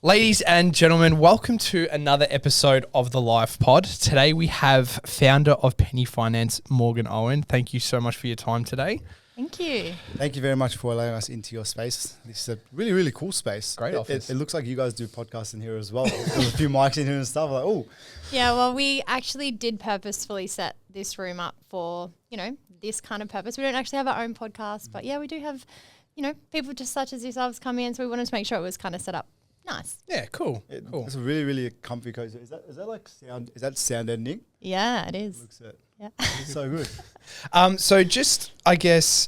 Ladies and gentlemen, welcome to another episode of the Live Pod. Today we have founder of Penny Finance, Morgan Owen. Thank you so much for your time today. Thank you. Thank you very much for allowing us into your space. This is a really, really cool space. Great office. It looks like you guys do podcasts in here as well. There's a few mics in here and stuff. Like, oh, Yeah, well, we actually did purposefully set this room up for, this kind of purpose. We don't actually have our own podcast, but yeah, we do have, people just such as yourselves come in. So we wanted to make sure it was kind of set up nice. Yeah, cool. Cool. It's a really, really comfy cozy. Is that like sound? Is that sound editing? Yeah, it is. Looks it. Yeah. It's so good. So just, I guess,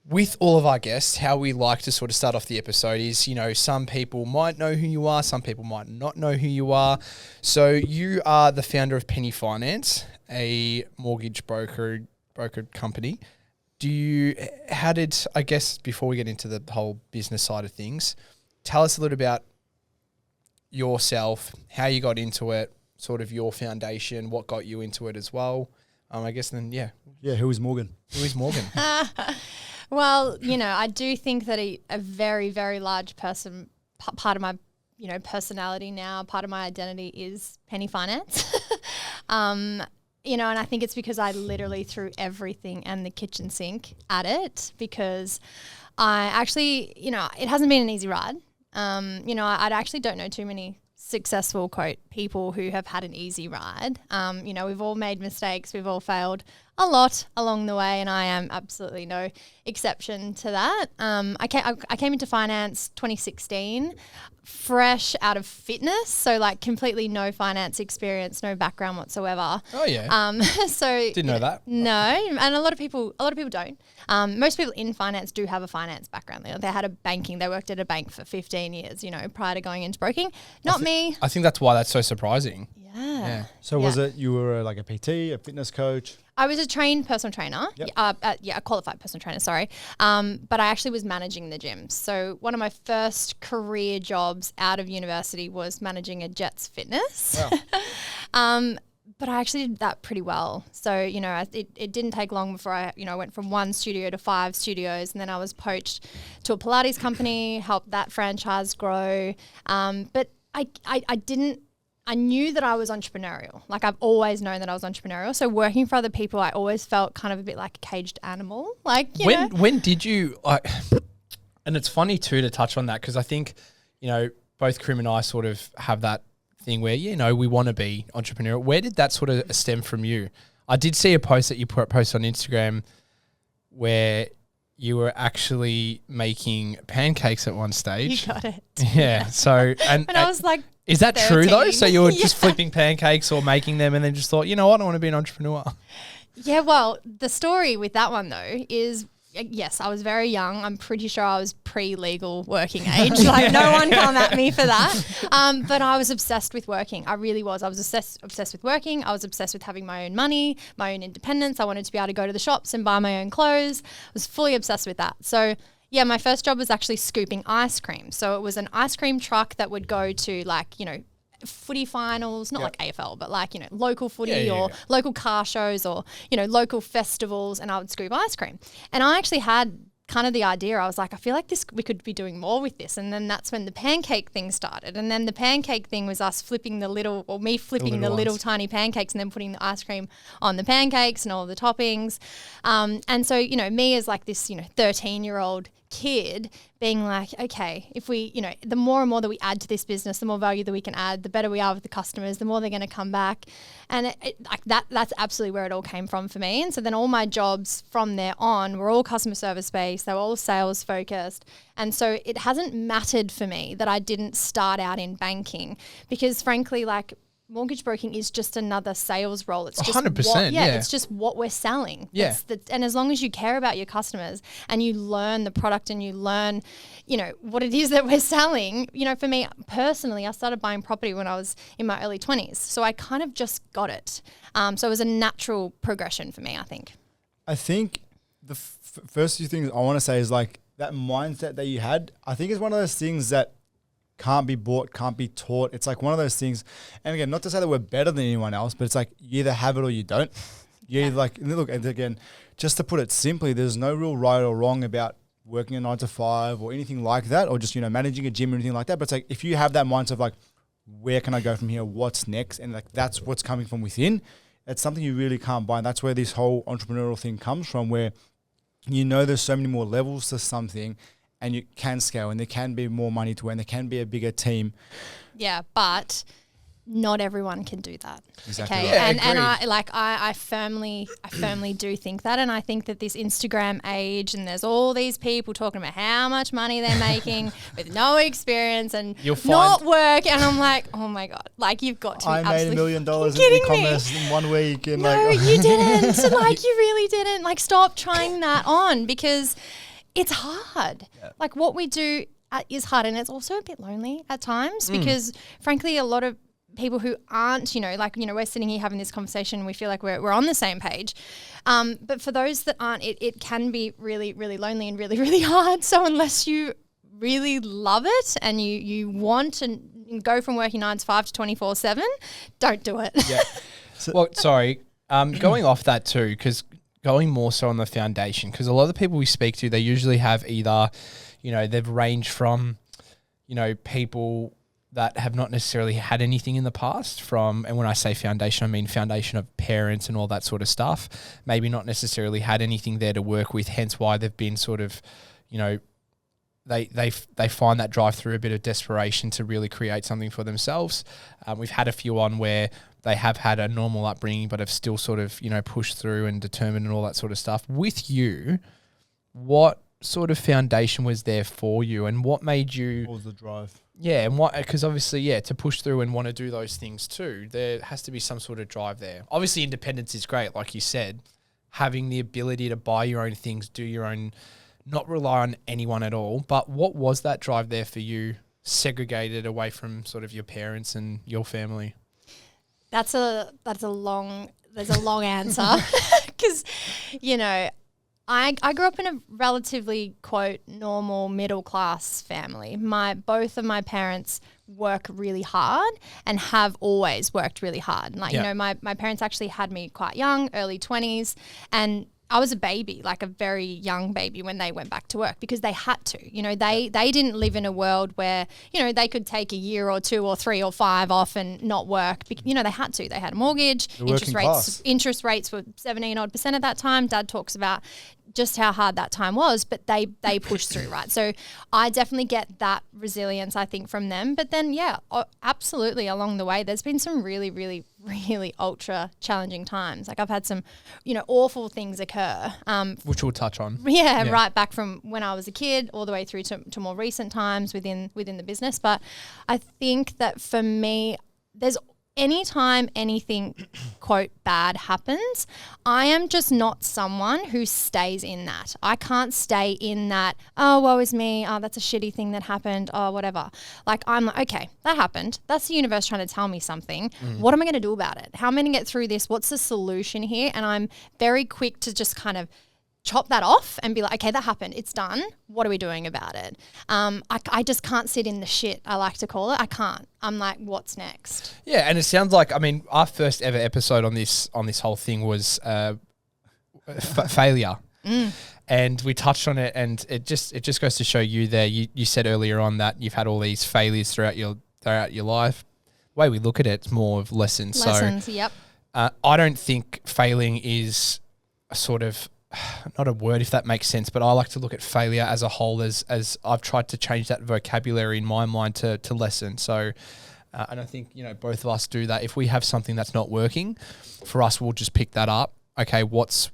with all of our guests, how we like to sort of start off the episode is, some people might know who you are, some people might not know who you are. So you are the founder of Penny Finance, a mortgage broker company. I guess before we get into the whole business side of things, tell us a little about yourself, how you got into it, sort of your foundation, what got you into it as well. I guess then, yeah. Yeah, who is Morgan? Who is Morgan? Well, I do think that a very, very large part of my, personality now, part of my identity is Penny Finance. And I think it's because I literally threw everything and the kitchen sink at it because I actually, it hasn't been an easy ride. I actually don't know too many successful people who have had an easy ride. We've all made mistakes. We've all failed a lot along the way, and I am absolutely no exception to that. I came into finance 2016, fresh out of fitness, so like completely no finance experience, no background whatsoever. Oh yeah. So didn't know that. No, and a lot of people don't. Most people in finance do have a finance background. They had they worked at a bank for 15 years, prior to going into broking. Not me. I think that's why that's so surprising. Yeah. So was it you were like a PT, a fitness coach? I was a trained personal trainer. Yep. A qualified personal trainer, sorry. But I actually was managing the gyms. So one of my first career jobs out of university was managing a Jets Fitness. Wow. But I actually did that pretty well. So, it didn't take long before I went from 1 studio to 5 studios, and then I was poached to a Pilates company, helped that franchise grow. But I knew that I was entrepreneurial. Like I've always known that I was entrepreneurial. So working for other people, I always felt kind of a bit like a caged animal. Like, When did you, and it's funny too to touch on that because I think, both Krim and I sort of have that thing where, we want to be entrepreneurial. Where did that sort of stem from you? I did see a post that you posted on Instagram where you were actually making pancakes at one stage. You got it. Yeah. So, and I was like, is that 13. true though? So you were Yeah. just flipping pancakes or making them and then just thought, I don't want to be an entrepreneur. Yeah, well, the story with that one though is, yes, I was very young. I'm pretty sure I was pre-legal working age. Like no one come at me for that. But I was obsessed with working. I really was. I was obsessed with working. I was obsessed with having my own money, my own independence. I wanted to be able to go to the shops and buy my own clothes. I was fully obsessed with that. So yeah, my first job was actually scooping ice cream. So it was an ice cream truck that would go to footy finals, not like AFL, but local footy or local car shows or, local festivals, and I would scoop ice cream. And I actually had kind of the idea, I was like, I feel like we could be doing more with this. And then that's when the pancake thing started. And then the pancake thing was us flipping the little tiny pancakes and then putting the ice cream on the pancakes and all the toppings. And so, me as like this, 13-year-old kid being like, okay, if we, the more and more that we add to this business, the more value that we can add, the better we are with the customers, the more they're going to come back. And that's absolutely where it all came from for me. And so then all my jobs from there on were all customer service based. They were all sales focused. And so it hasn't mattered for me that I didn't start out in banking because frankly, mortgage broking is just another sales role. It's just 100%. It's just what we're selling. Yeah. And as long as you care about your customers and you learn the product and you learn, what it is that we're selling, for me personally, I started buying property when I was in my early 20s. So I kind of just got it. So it was a natural progression for me, I think. I think the first few things I want to say is like that mindset that you had, I think is one of those things that can't be bought, can't be taught. It's like one of those things. And again, not to say that we're better than anyone else, but it's like you either have it or you don't. You either look, and again, just to put it simply, there's no real right or wrong about working a 9 to 5 or anything like that, or just, you know, managing a gym or anything like that. But it's like, if you have that mindset of like, where can I go from here? What's next? And like, that's what's coming from within. It's something you really can't buy. And that's where this whole entrepreneurial thing comes from, where you know there's so many more levels to something and you can scale and there can be more money to earn. There can be a bigger team. Yeah, but not everyone can do that. Exactly. Okay. Right. And I firmly do think that. And I think that this Instagram age, and there's all these people talking about how much money they're making with no experience and not work. And I'm like, oh my God, like you've got to I made $1 million in e-commerce in 1 week. And no, you didn't. Like you really didn't. Like stop trying that on, because it's hard. Yeah. Like what we do is hard, and it's also a bit lonely at times because frankly, a lot of people who aren't, you know, like, you know, we're sitting here having this conversation and we feel like we're on the same page. But for those that aren't, it can be really, really lonely and really, really hard. So unless you really love it and you want to go from working 9 to 5 to 24/7, don't do it. Yeah. Well, sorry. Going off that too, because going more so on the foundation, because a lot of the people we speak to, they usually have either, you know, they've ranged from, you know, people that have not necessarily had anything in the past from, and when I say foundation, I mean foundation of parents and all that sort of stuff, maybe not necessarily had anything there to work with, hence why they've been sort of, you know, they find that drive through a bit of desperation to really create something for themselves. We've had a few on where they have had a normal upbringing but have still sort of, you know, pushed through and determined and all that sort of stuff. With you, what sort of foundation was there for you, and what made you... What was the drive? Yeah, and what, because obviously, yeah, to push through and want to do those things too, there has to be some sort of drive there. Obviously, independence is great, like you said, having the ability to buy your own things, do your own, not rely on anyone at all. But what was that drive there for you, segregated away from sort of your parents and your family? There's a long answer because, you know, I grew up in a relatively, quote, normal middle class family. Both of my parents work really hard and have always worked really hard. Like, you know, my parents actually had me quite young, early 20s, and I was a baby, like a very young baby when they went back to work because they had to. You know, they didn't live in a world where, you know, they could take a year or 2 or 3 or 5 off and not work. You know, they had to. They had a mortgage. Interest rates were 17% at that time. Dad talks about just how hard that time was, but they pushed through, right? So I definitely get that resilience, I think, from them. But then, yeah, absolutely along the way, there's been some really, really, really ultra challenging times. Like I've had some, you know, awful things occur. Which we'll touch on. Yeah, right back from when I was a kid all the way through to more recent times within the business. But I think that for me, there's anytime anything, quote, bad happens, I am just not someone who stays in that. I can't stay in that, oh, woe is me. Oh, that's a shitty thing that happened. Oh, whatever. Like, I'm like, okay, that happened. That's the universe trying to tell me something. What am I going to do about it? How am I going to get through this? What's the solution here? And I'm very quick to just kind of chop that off and be like, okay, that happened. It's done. What are we doing about it? I just can't sit in the shit, I like to call it. I can't. I'm like, what's next? Yeah, and it sounds like, I mean, our first ever episode on this whole thing was failure. And we touched on it, and it just goes to show you there. You said earlier on that you've had all these failures throughout your life. The way we look at it, it's more of lessons. Yep. I don't think failing is a sort of, not a word if that makes sense, but I like to look at failure as a whole, as I've tried to change that vocabulary in my mind to lesson. So, and I think, you know, both of us do that. If we have something that's not working, for us, we'll just pick that up. Okay, what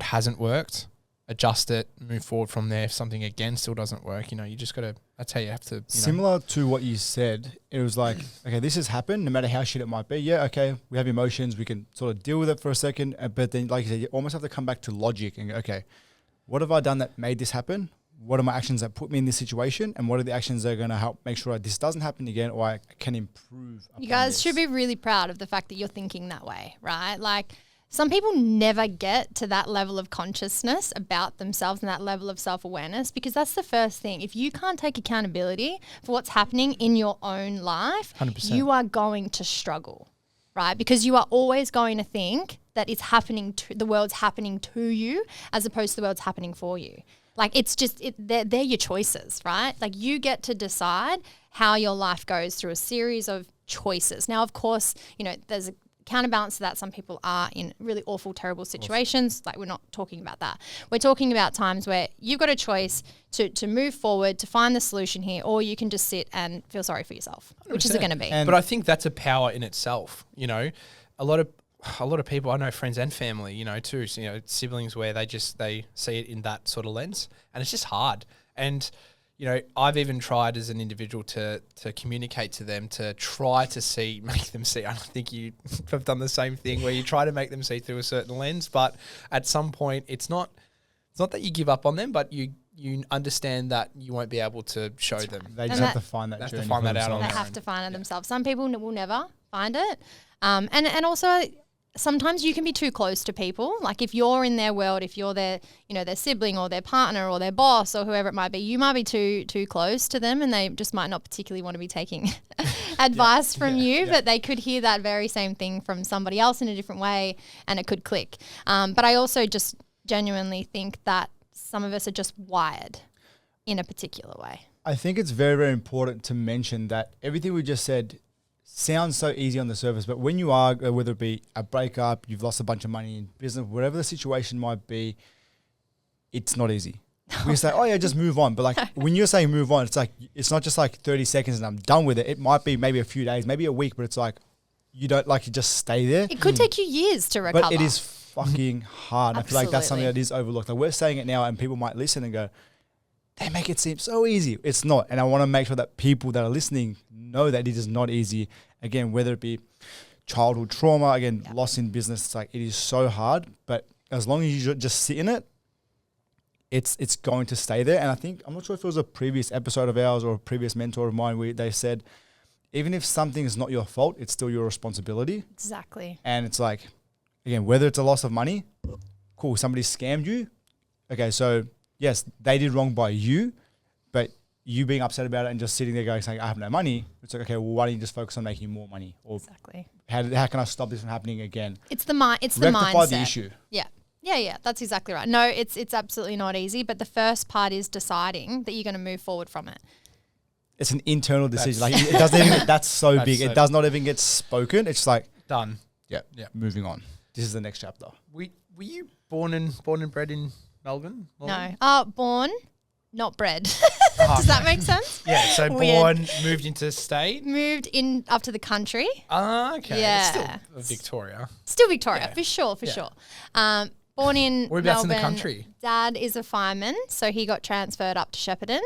hasn't worked? Adjust it, move forward from there. If something again still doesn't work, you know, you just got to, that's how you have to. Similar to what you said, it was like, okay, this has happened, no matter how shit it might be. Yeah, okay, we have emotions, we can sort of deal with it for a second. But then, like you said, you almost have to come back to logic and go, okay, what have I done that made this happen? What are my actions that put me in this situation? And what are the actions that are going to help make sure this doesn't happen again, or I can improve? You guys should be really proud of the fact that you're thinking that way, right? Like, some people never get to that level of consciousness about themselves and that level of self-awareness, because that's the first thing. If you can't take accountability for what's happening in your own life, 100%. You are going to struggle, right? Because you are always going to think that it's happening the world's happening to you as opposed to the world's happening for you. Like it's just, they're your choices, right? Like you get to decide how your life goes through a series of choices. Now, of course, you know, there's a counterbalance to that. Some people are in really awful, terrible situations. Like we're not talking about that. We're talking about times where you've got a choice to move forward, to find the solution here, or you can just sit and feel sorry for yourself, which is it going to be? But I think that's a power in itself. You know, a lot of people, I know friends and family, you know, too, so, you know, siblings where they see it in that sort of lens, and it's just hard. And, you know, I've even tried as an individual to communicate to them, to try to make them see. I think you have done the same thing where you try to make them see through a certain lens, but at some point it's not that you give up on them, but you understand that you won't be able to show them. They just have to find that journey. Find that out on They their have own. to find it themselves. Some people will never find it. And also sometimes you can be too close to people. Like if you're in their world, if you're their, you know, their sibling or their partner or their boss or whoever it might be, you might be too close to them and they just might not particularly want to be taking advice from you, but they could hear that very same thing from somebody else in a different way and it could click. But I also just genuinely think that some of us are just wired in a particular way. I think it's very, very important to mention that everything we just said sounds so easy on the surface, but when you are, whether it be a breakup, you've lost a bunch of money in business, whatever the situation might be, it's not easy. We say, oh yeah, just move on. But like when you're saying move on, it's like, it's not just like 30 seconds and I'm done with it. It might be maybe a few days, maybe a week, but it's like, you just stay there. It could take you years to recover. But it is fucking hard. I feel like that's something Absolutely. that is overlooked. Like we're saying it now and people might listen and go, they make it seem so easy. It's not. And I want to make sure that people that are listening know that it is not easy. Again, whether it be childhood trauma, again, loss in business, it's like it is so hard. But as long as you just sit in it, it's going to stay there. And I think, I'm not sure if it was a previous episode of ours or a previous mentor of mine where they said, even if something is not your fault, it's still your responsibility. Exactly. And it's like, again, whether it's a loss of money, cool, somebody scammed you. Okay, so yes, they did wrong by you, but you being upset about it and just sitting there going, saying, I have no money. It's like, okay, well, why don't you just focus on making more money? Or Exactly. how can I stop this from happening again? It's the mindset. Rectify the issue. Yeah, that's exactly right. No, it's absolutely not easy, but the first part is deciding that you're going to move forward from it. It's an internal decision. Like it doesn't even, that's so big. It does not even get spoken. It's like, Done. yeah, Yeah. moving on. This is the next chapter. Were you born and bred in Melbourne? No. Born, not bred. Does that make sense? Yeah, so Weird. born, moved into state. Moved in up to the country. Okay. Yeah. It's still Victoria. Still Victoria, Yeah. for sure. Yeah. Born in Whereabouts in Melbourne. the country? Dad is a fireman, so he got transferred up to Shepparton.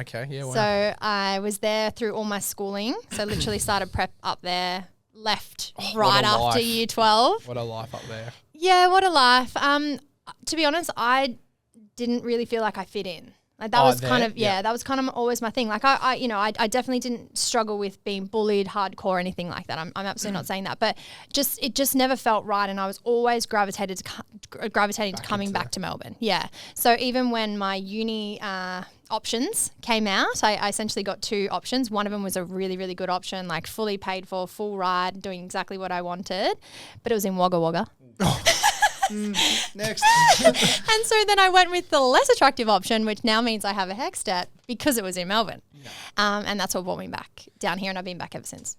Okay. Yeah. Wow. So I was there through all my schooling. So literally started prep up there, left right a after life. year 12. What a life up there. Yeah, what a life. To be honest, I didn't really feel like I fit in. Like that was kind of, that was kind of always my thing. Like I definitely didn't struggle with being bullied hardcore or anything like that. I'm absolutely not saying that, but it just never felt right. And I was always gravitating to coming back to Melbourne. Yeah. So even when my uni options came out, I essentially got two options. One of them was a really, really good option, like fully paid for, full ride, doing exactly what I wanted, but it was in Wagga Wagga. Next. And so then I went with the less attractive option, which now means I have a HEC stat because it was in Melbourne. And that's what brought me back down here, and I've been back ever since.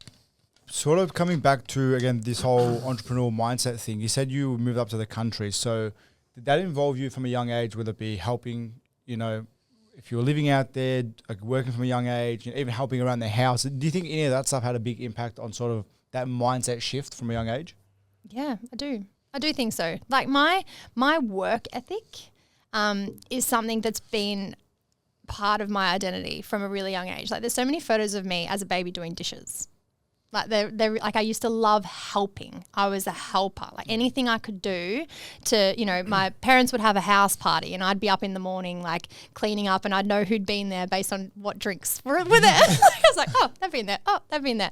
Sort of coming back to, again, this whole entrepreneurial mindset thing. You said you moved up to the country. So did that involve you from a young age, whether it be helping, you know, if you were living out there, like working from a young age, you know, even helping around the house? Do you think any of that stuff had a big impact on sort of that mindset shift from a young age? Yeah, I do. I do think so. Like my work ethic is something that's been part of my identity from a really young age. Like there's so many photos of me as a baby doing dishes. Like they're like I used to love helping. I was a helper. Like anything I could do to, you know, my parents would have a house party and I'd be up in the morning like cleaning up and I'd know who'd been there based on what drinks were there. I was like, oh, they've been there. Oh, they've been there.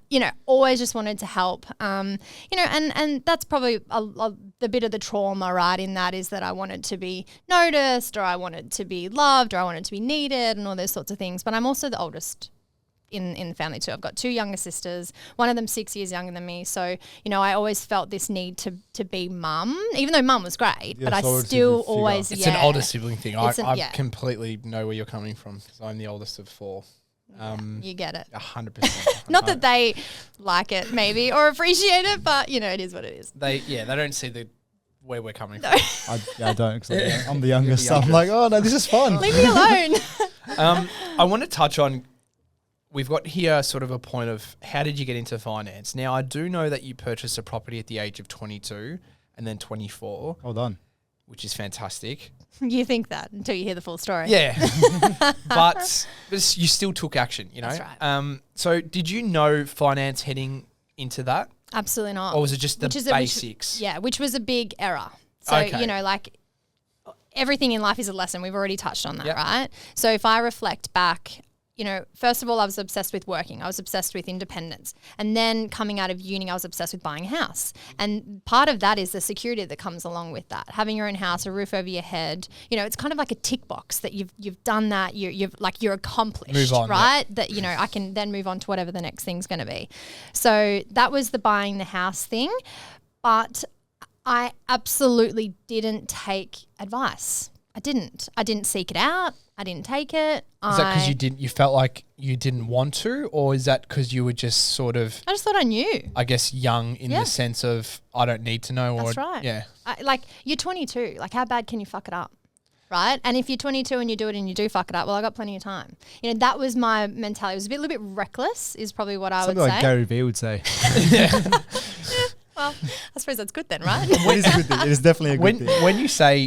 You know, always just wanted to help. You know, and that's probably the bit of the trauma, right, in that is that I wanted to be noticed or I wanted to be loved or I wanted to be needed and all those sorts of things. But I'm also the oldest in the family too. I've got 2 younger sisters. One of them 6 years younger than me. So, you know, I always felt this need to be mum, even though mum was great, but I still always, It's an older sibling thing. I yeah. completely know where you're coming from because I'm the oldest of 4. You get it. 100%. Not that they like it maybe or appreciate it, but you know, it is what it is. They don't see where we're coming from. I don't, because I'm the youngest, so I'm like, oh no, this is fun. Leave me alone. I want to touch on, we've got here sort of a point of how did you get into finance? Now, I do know that you purchased a property at the age of 22 and then 24. Well done. Which is fantastic. You think that until you hear the full story. Yeah. but you still took action, you know? That's right. So did you know finance heading into that? Absolutely not. Or was it just the basics? Which was a big error. So, Okay. you know, like everything in life is a lesson. We've already touched on that, Yep. right? So if I reflect back, you know, first of all, I was obsessed with working. I was obsessed with independence. And then coming out of uni, I was obsessed with buying a house. And part of that is the security that comes along with that. Having your own house, a roof over your head. You know, it's kind of like a tick box that you've done that, you're accomplished, Move on, right? That, you know, I can then move on to whatever the next thing's going to be. So that was the buying the house thing. But I absolutely didn't take advice. I didn't seek it out. I didn't take it. Is that because you felt like you didn't want to, or is that because you were just sort of, I just thought I knew. I guess, young in the sense of I don't need to know? That's right. Yeah. Like you're 22. Like how bad can you fuck it up? Right? And if you're 22 and you do it and you do fuck it up, well, I got plenty of time. You know, that was my mentality. It was a little bit reckless is probably what I would Something like say. Gary Vee would say. Well, I suppose that's good then, right? It is a good thing. It is definitely a good thing.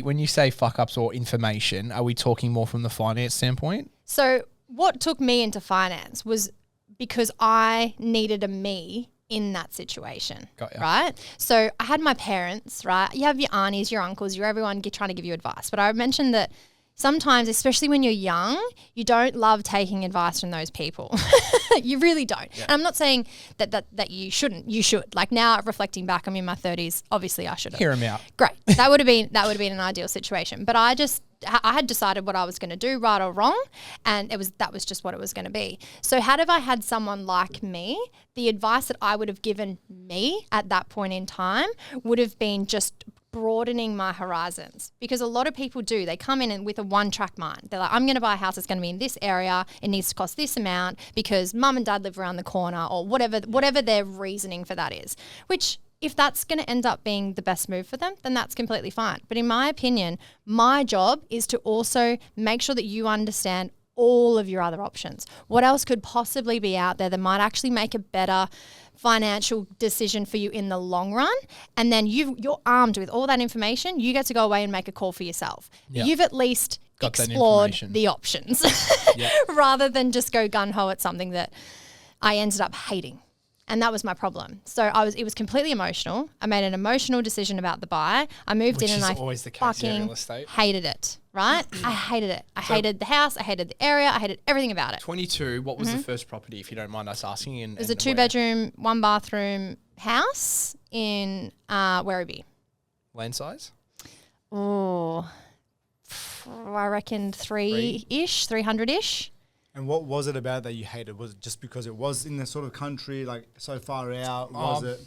When you say fuck ups or information, are we talking more from the finance standpoint? So what took me into finance was because I needed a me in that situation, Got ya. right? So I had my parents, right? You have your aunties, your uncles, your everyone trying to give you advice. But I mentioned that sometimes, especially when you're young, you don't love taking advice from those people. You really don't. Yeah. And I'm not saying that you shouldn't. You should. Like now, reflecting back, I'm in my 30s. Obviously, I should have. Hear him out. Great. That would have been an ideal situation. But I had decided what I was going to do, right or wrong, and that was just what it was going to be. So had I had someone like me, the advice that I would have given me at that point in time would have been just broadening my horizons, because a lot of people do. They come in and with a one-track mind. They're like, I'm going to buy a house that's going to be in this area. It needs to cost this amount because mum and dad live around the corner, or whatever their reasoning for that is, which if that's going to end up being the best move for them, then that's completely fine. But in my opinion, my job is to also make sure that you understand all of your other options. What else could possibly be out there that might actually make a better financial decision for you in the long run? And then you're armed with all that information. You get to go away and make a call for yourself. Yep. You've at least Got that explored information. the options Yep. rather than just go gung-ho at something that I ended up hating. And that was my problem. So it was completely emotional. I made an emotional decision about the buy. I moved Which in and is I always the case in fucking real estate. hated it, right? I hated it. I hated the house. I hated the area. I hated everything about it. 22, what was the first property, if you don't mind us asking? It was a 2-bedroom, 1-bathroom house in Werribee. Land size? Oh, I reckon 300-ish. And what was it about that you hated? Was it just because it was in the sort of country, like so far out? Was it?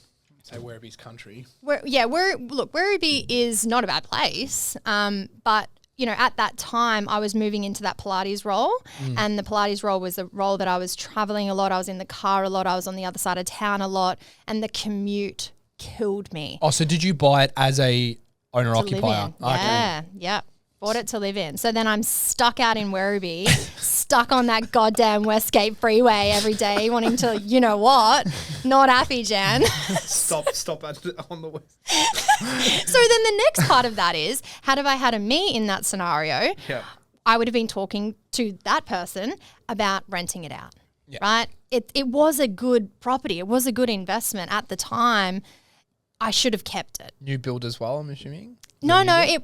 Say Werribee's country. Werribee is not a bad place, but you know, at that time I was moving into that Pilates role, and the Pilates role was a role that I was traveling a lot. I was in the car a lot. I was on the other side of town a lot, and the commute killed me. Oh, so did you buy it as a owner To occupier? live in. Yeah, yeah. Bought it to live in. So then I'm stuck out in Werribee, stuck on that goddamn Westgate freeway every day, wanting to, you know what, not happy, Jan. Stop on the west. So then the next part of that is, had I had a me in that scenario, Yeah. I would have been talking to that person about renting it out, Yeah. right? It was a good property. It was a good investment at the time. I should have kept it. New build as well, I'm assuming? No, I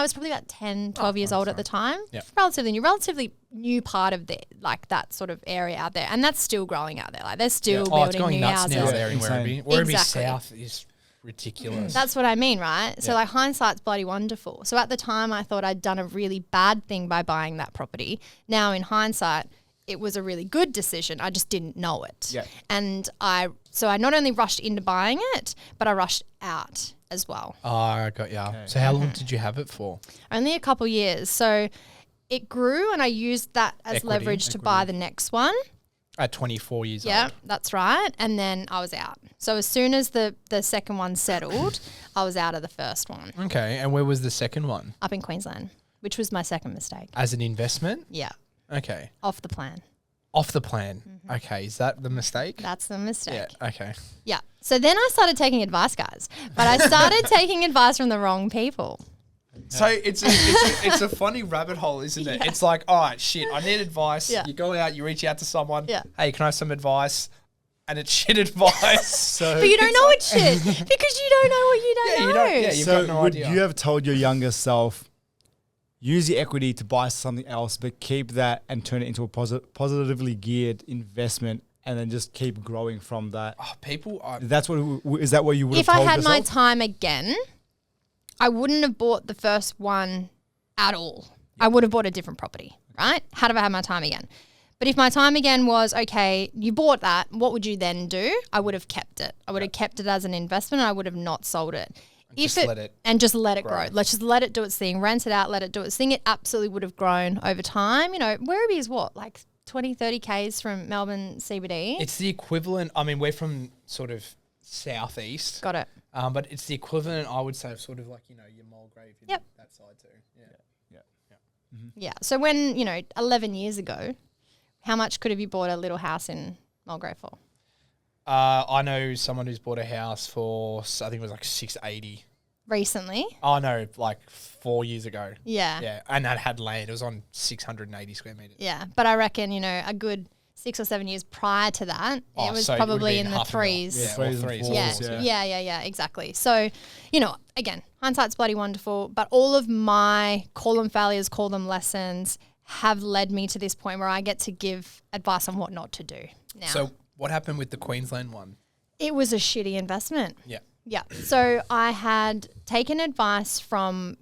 was probably about 10, 12 years old at the time. Yep. Relatively new part of that sort of area out there. And that's still growing out there. Like they're still Oh, it's building going new nuts houses. now there in Insane. Werribee. Werribee Exactly. South is ridiculous. That's what I mean, right? So Yeah. like hindsight's bloody wonderful. So at the time I thought I'd done a really bad thing by buying that property. Now in hindsight, it was a really good decision. I just didn't know it. Yeah. And I not only rushed into buying it, but I rushed out as well. Oh, I got ya. Okay. So how long did you have it for? Only a couple years. So it grew and I used that as Equity. leverage to buy the next one. At 24 years Yeah, old. that's right. And then I was out. So as soon as the second one settled, I was out of the first one Okay. And where was the second one? up in Queensland, which was my second mistake. As an investment? Yeah, Okay. off the plan. Off the plan. Okay. Is that the mistake? That's the mistake. Yeah. Okay. Yeah. So then I started taking advice, guys. But I started taking advice from the wrong people. So it's a funny rabbit hole, isn't it? Yeah. It's like, all right, shit, I need advice. Yeah. You go out, you reach out to someone. Yeah. Hey, can I have some advice? And it's shit advice. So, But you don't know it's shit because you don't know what you don't Yeah, know. you don't- yeah, you've so got no would idea. you have told your younger self, use the equity to buy something else, but keep that and turn it into a positively geared investment, and then just keep growing from that? Oh, people are. That's what is that what you would If have I told had yourself? my time again, I wouldn't have bought the first one at all. I would have bought a different property, right? Had I had my time again. But if my time again was, okay, you bought that, what would you then do? I would have kept it. I would have kept it as an investment and I would have not sold it. Just let it and just let it grow. grow. Let's just let it do its thing, rent it out, let it do its thing. It absolutely would have grown over time. You know, Werribee is what, like 20, 30 Ks from Melbourne CBD? It's the equivalent. I mean, we're from sort of southeast. Got it. But it's the equivalent, I would say, of sort of like, you know, your Mulgrave in Yep. that side too. Yeah. Yeah. So when, 11 years ago, how much could have you bought a little house in Mulgrave for? I know someone who's bought a house for, I think it was like 680. Recently? Oh, no, like 4 years ago. Yeah. Yeah. And that had land. It was on 680 square meters. Yeah. But I reckon, a good 6 or 7 years prior to that, Oh, it was so it would've probably been in the half a mil. threes. Yeah, Threes or and threes. fours. Yeah. Yeah, exactly. So, again, hindsight's bloody wonderful, but all of my call them failures, call them lessons have led me to this point where I get to give advice on what not to do now. So what happened with the Queensland one? It was a shitty investment. Yeah. Yeah. So I had taken advice from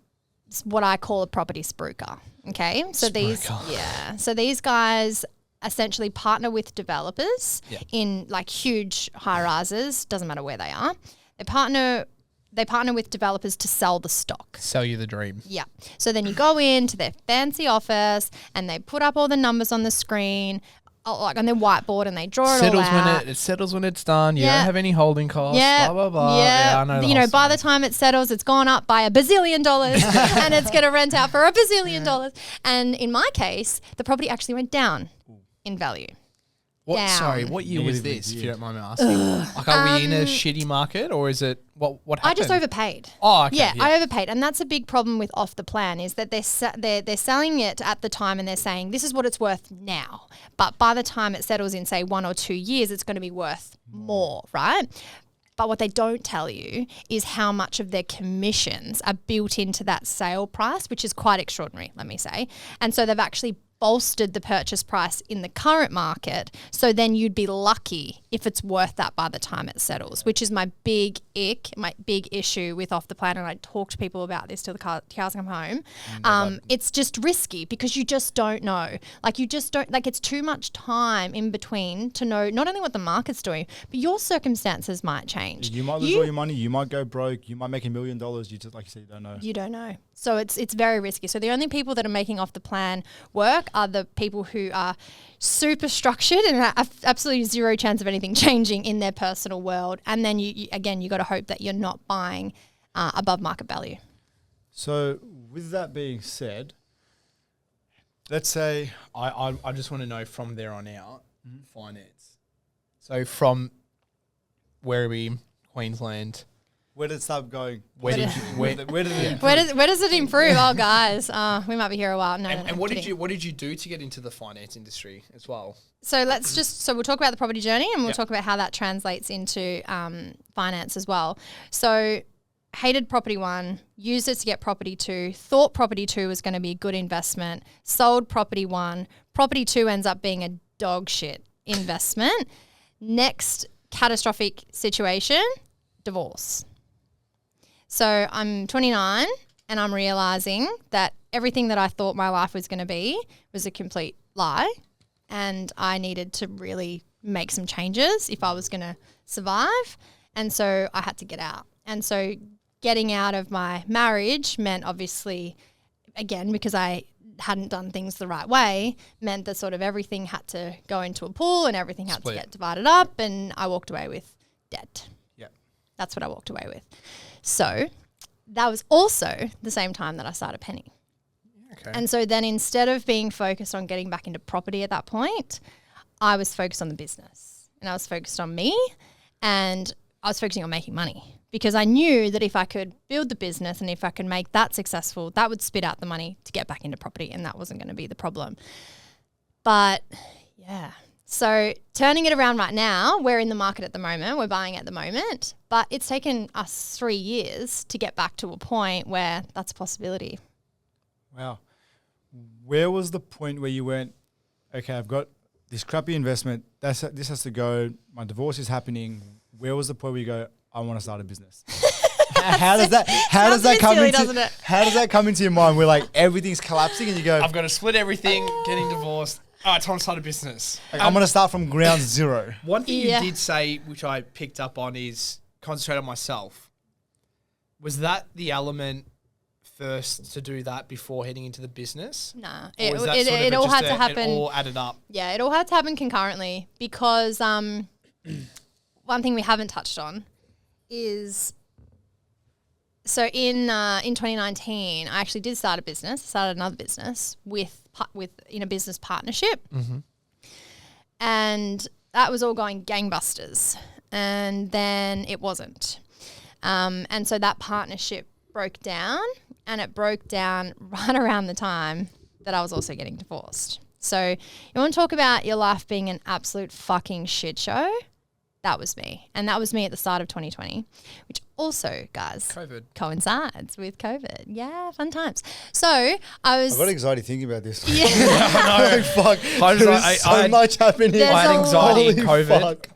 what I call a property spruiker. Okay. So Spruiker. So these guys essentially partner with developers Yeah. in like huge high rises, doesn't matter where they are. They partner with developers to sell the stock. Sell you the dream. Yeah. So then you go into their fancy office and they put up all the numbers on the screen, like on their whiteboard, and they draw it all out. It settles when it's done. You Yeah. don't have any holding costs. Yeah, Blah blah blah. Yeah, I know. by the time it settles, it's gone up by $1 billion, and it's going to rent out for $1 bazillion. And in my case, the property actually went down in value. down. Sorry, what year was Negatively this? If geared. you don't mind me asking. Like, are we in a shitty market, or is it what happened? I just overpaid. Oh, okay. Yeah, I overpaid, and that's a big problem with off the plan is that they're selling it at the time and they're saying this is what it's worth now, but by the time it settles in say 1 or 2 years, it's going to be worth more, right? But what they don't tell you is how much of their commissions are built into that sale price, which is quite extraordinary, let me say. And so they've actually bolstered the purchase price in the current market. So then you'd be lucky if it's worth that by the time it settles, which is my big my big issue with off the plan. And I talk to people about this till the cows come home. It's just risky because you just don't know. Like you just don't, like it's too much time in between to know not only what the market's doing, but your circumstances might change. You might lose all your money. You might go broke. You might make $1 million. You just, like you said, you don't know. You don't know. So it's very risky. So the only people that are making off the plan work are the people who are super structured and have absolutely zero chance of anything changing in their personal world. And then you got to hope that you're not buying above market value. So with that being said, let's say I just want to know from there on out, finance. So from Werribee, Queensland, where did it start going? where did you, where Where does it improve? Oh, guys, we might be here a while. No, and what kidding. did you do to get into the finance industry as well? So we'll talk about the property journey and we'll talk about how that translates into finance as well. So hated property 1, used it to get property 2, thought property 2 was going to be a good investment, sold property 1, property 2 ends up being a dog shit investment. Next catastrophic situation, divorce. So I'm 29 and I'm realizing that everything that I thought my life was going to be was a complete lie. and I needed to really make some changes if I was going to survive. And so I had to get out. And so getting out of my marriage meant obviously, again, because I hadn't done things the right way, meant that sort of everything had to go into a pool and everything had Split. to get divided up, and I walked away with debt. Yeah. That's what I walked away with. So that was also the same time that I started Penny. Okay. And so then instead of being focused on getting back into property at that point, I was focused on the business and I was focused on me, and I was focusing on making money, because I knew that if I could build the business and if I could make that successful, that would spit out the money to get back into property, and that wasn't going to be the problem. But yeah, so turning it around right now, we're in the market at the moment, we're buying at the moment, but it's taken us 3 years to get back to a point where that's a possibility. Wow. Where was the point where you went, okay, I've got this crappy investment, this has to go, my divorce is happening. Where was the point where you go, I want to start a business? How does that Sounds a bit silly, doesn't it? How does that come into your mind where like everything's collapsing and you go, I've got to split everything, getting divorced. Oh, it's time to start a business. like, I'm going to start from ground zero? One thing Yeah. you did say, which I picked up on, is concentrate on myself. Was that the element first to do that before heading into the business? Nah, Or is that sort of it all just had to happen. It all added up. Yeah, it all had to happen concurrently, because one thing we haven't touched on is, so in 2019, I actually did start a business. I started another business in a business partnership, and that was all going gangbusters. And then it wasn't, and so that partnership broke down, and it broke down right around the time that I was also getting divorced. So you want to talk about your life being an absolute fucking shit show? That was me. And that was me at the start of 2020, which also, guys, COVID. coincides with COVID. Yeah, fun times. So I was... I've got anxiety thinking about this. Yeah. Like, fuck. I was There's like- so I had- much happening. There's I had a anxiety in Holy COVID. fuck.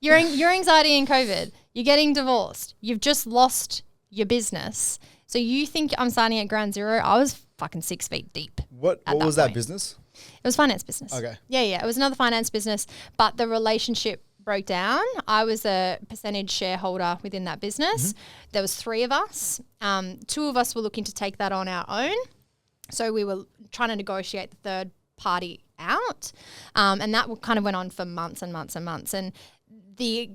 your anxiety in COVID. You're getting divorced. You've just lost your business. So you think I'm starting at ground zero? I was fucking 6 feet deep. What At that was that point. business? It was finance business. Okay. Yeah. It was another finance business, but the relationship broke down. I was a percentage shareholder within that business. There was 3 of us. 2 of us were looking to take that on our own. So we were trying to negotiate the third party out. And that kind of went on for months and months and months. And the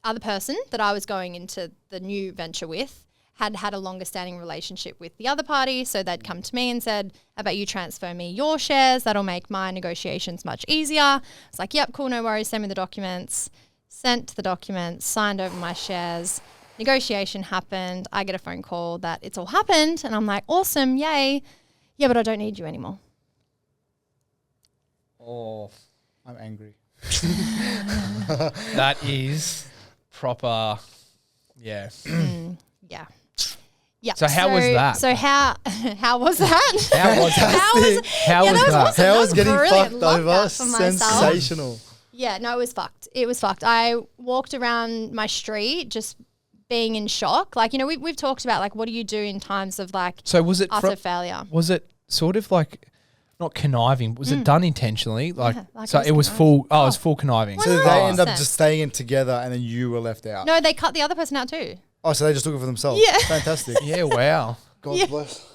other person that I was going into the new venture with had a longer standing relationship with the other party. So they'd come to me and said, how about you transfer me your shares? That'll make my negotiations much easier. I was like, yep, cool, no worries. Send me the documents. Sent the documents, signed over my shares. Negotiation happened. I get a phone call that it's all happened. And I'm like, awesome, yay. Yeah, but I don't need you anymore. Oh, I'm angry. that is proper. Yeah. Yeah. Yeah. So how was that? So how was that? How was that? How was How yeah, was that was that? awesome. How That was getting brilliant. fucked Love over? that for myself. Sensational. Yeah, no, it was fucked. It was fucked. I walked around my street just being in shock. Like, you know, we've talked about, like, what do you do in times of, like, So was it utter failure? was it sort of like not conniving? Was it done intentionally? Like, like so it was it was conniving. full. Oh, it was full conniving. So did they 100%. end up just staying in together and then you were left out? No, they cut the other person out too. Oh, so they just took it for themselves? Yeah. Fantastic. Yeah. Wow. God Yeah. bless.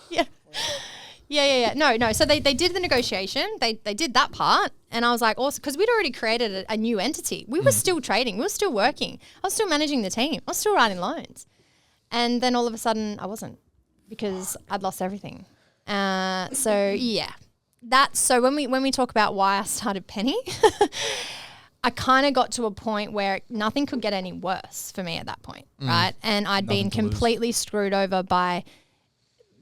Yeah. No. So they did the negotiation. They did that part. And I was like, awesome. Because we'd already created a new entity. We were still trading. We were still working. I was still managing the team. I was still writing loans. And then all of a sudden I wasn't, because I'd lost everything. So yeah. So when we talk about why I started Penny, I kind of got to a point where nothing could get any worse for me at that point, right? And I'd been to lose. completely screwed over by,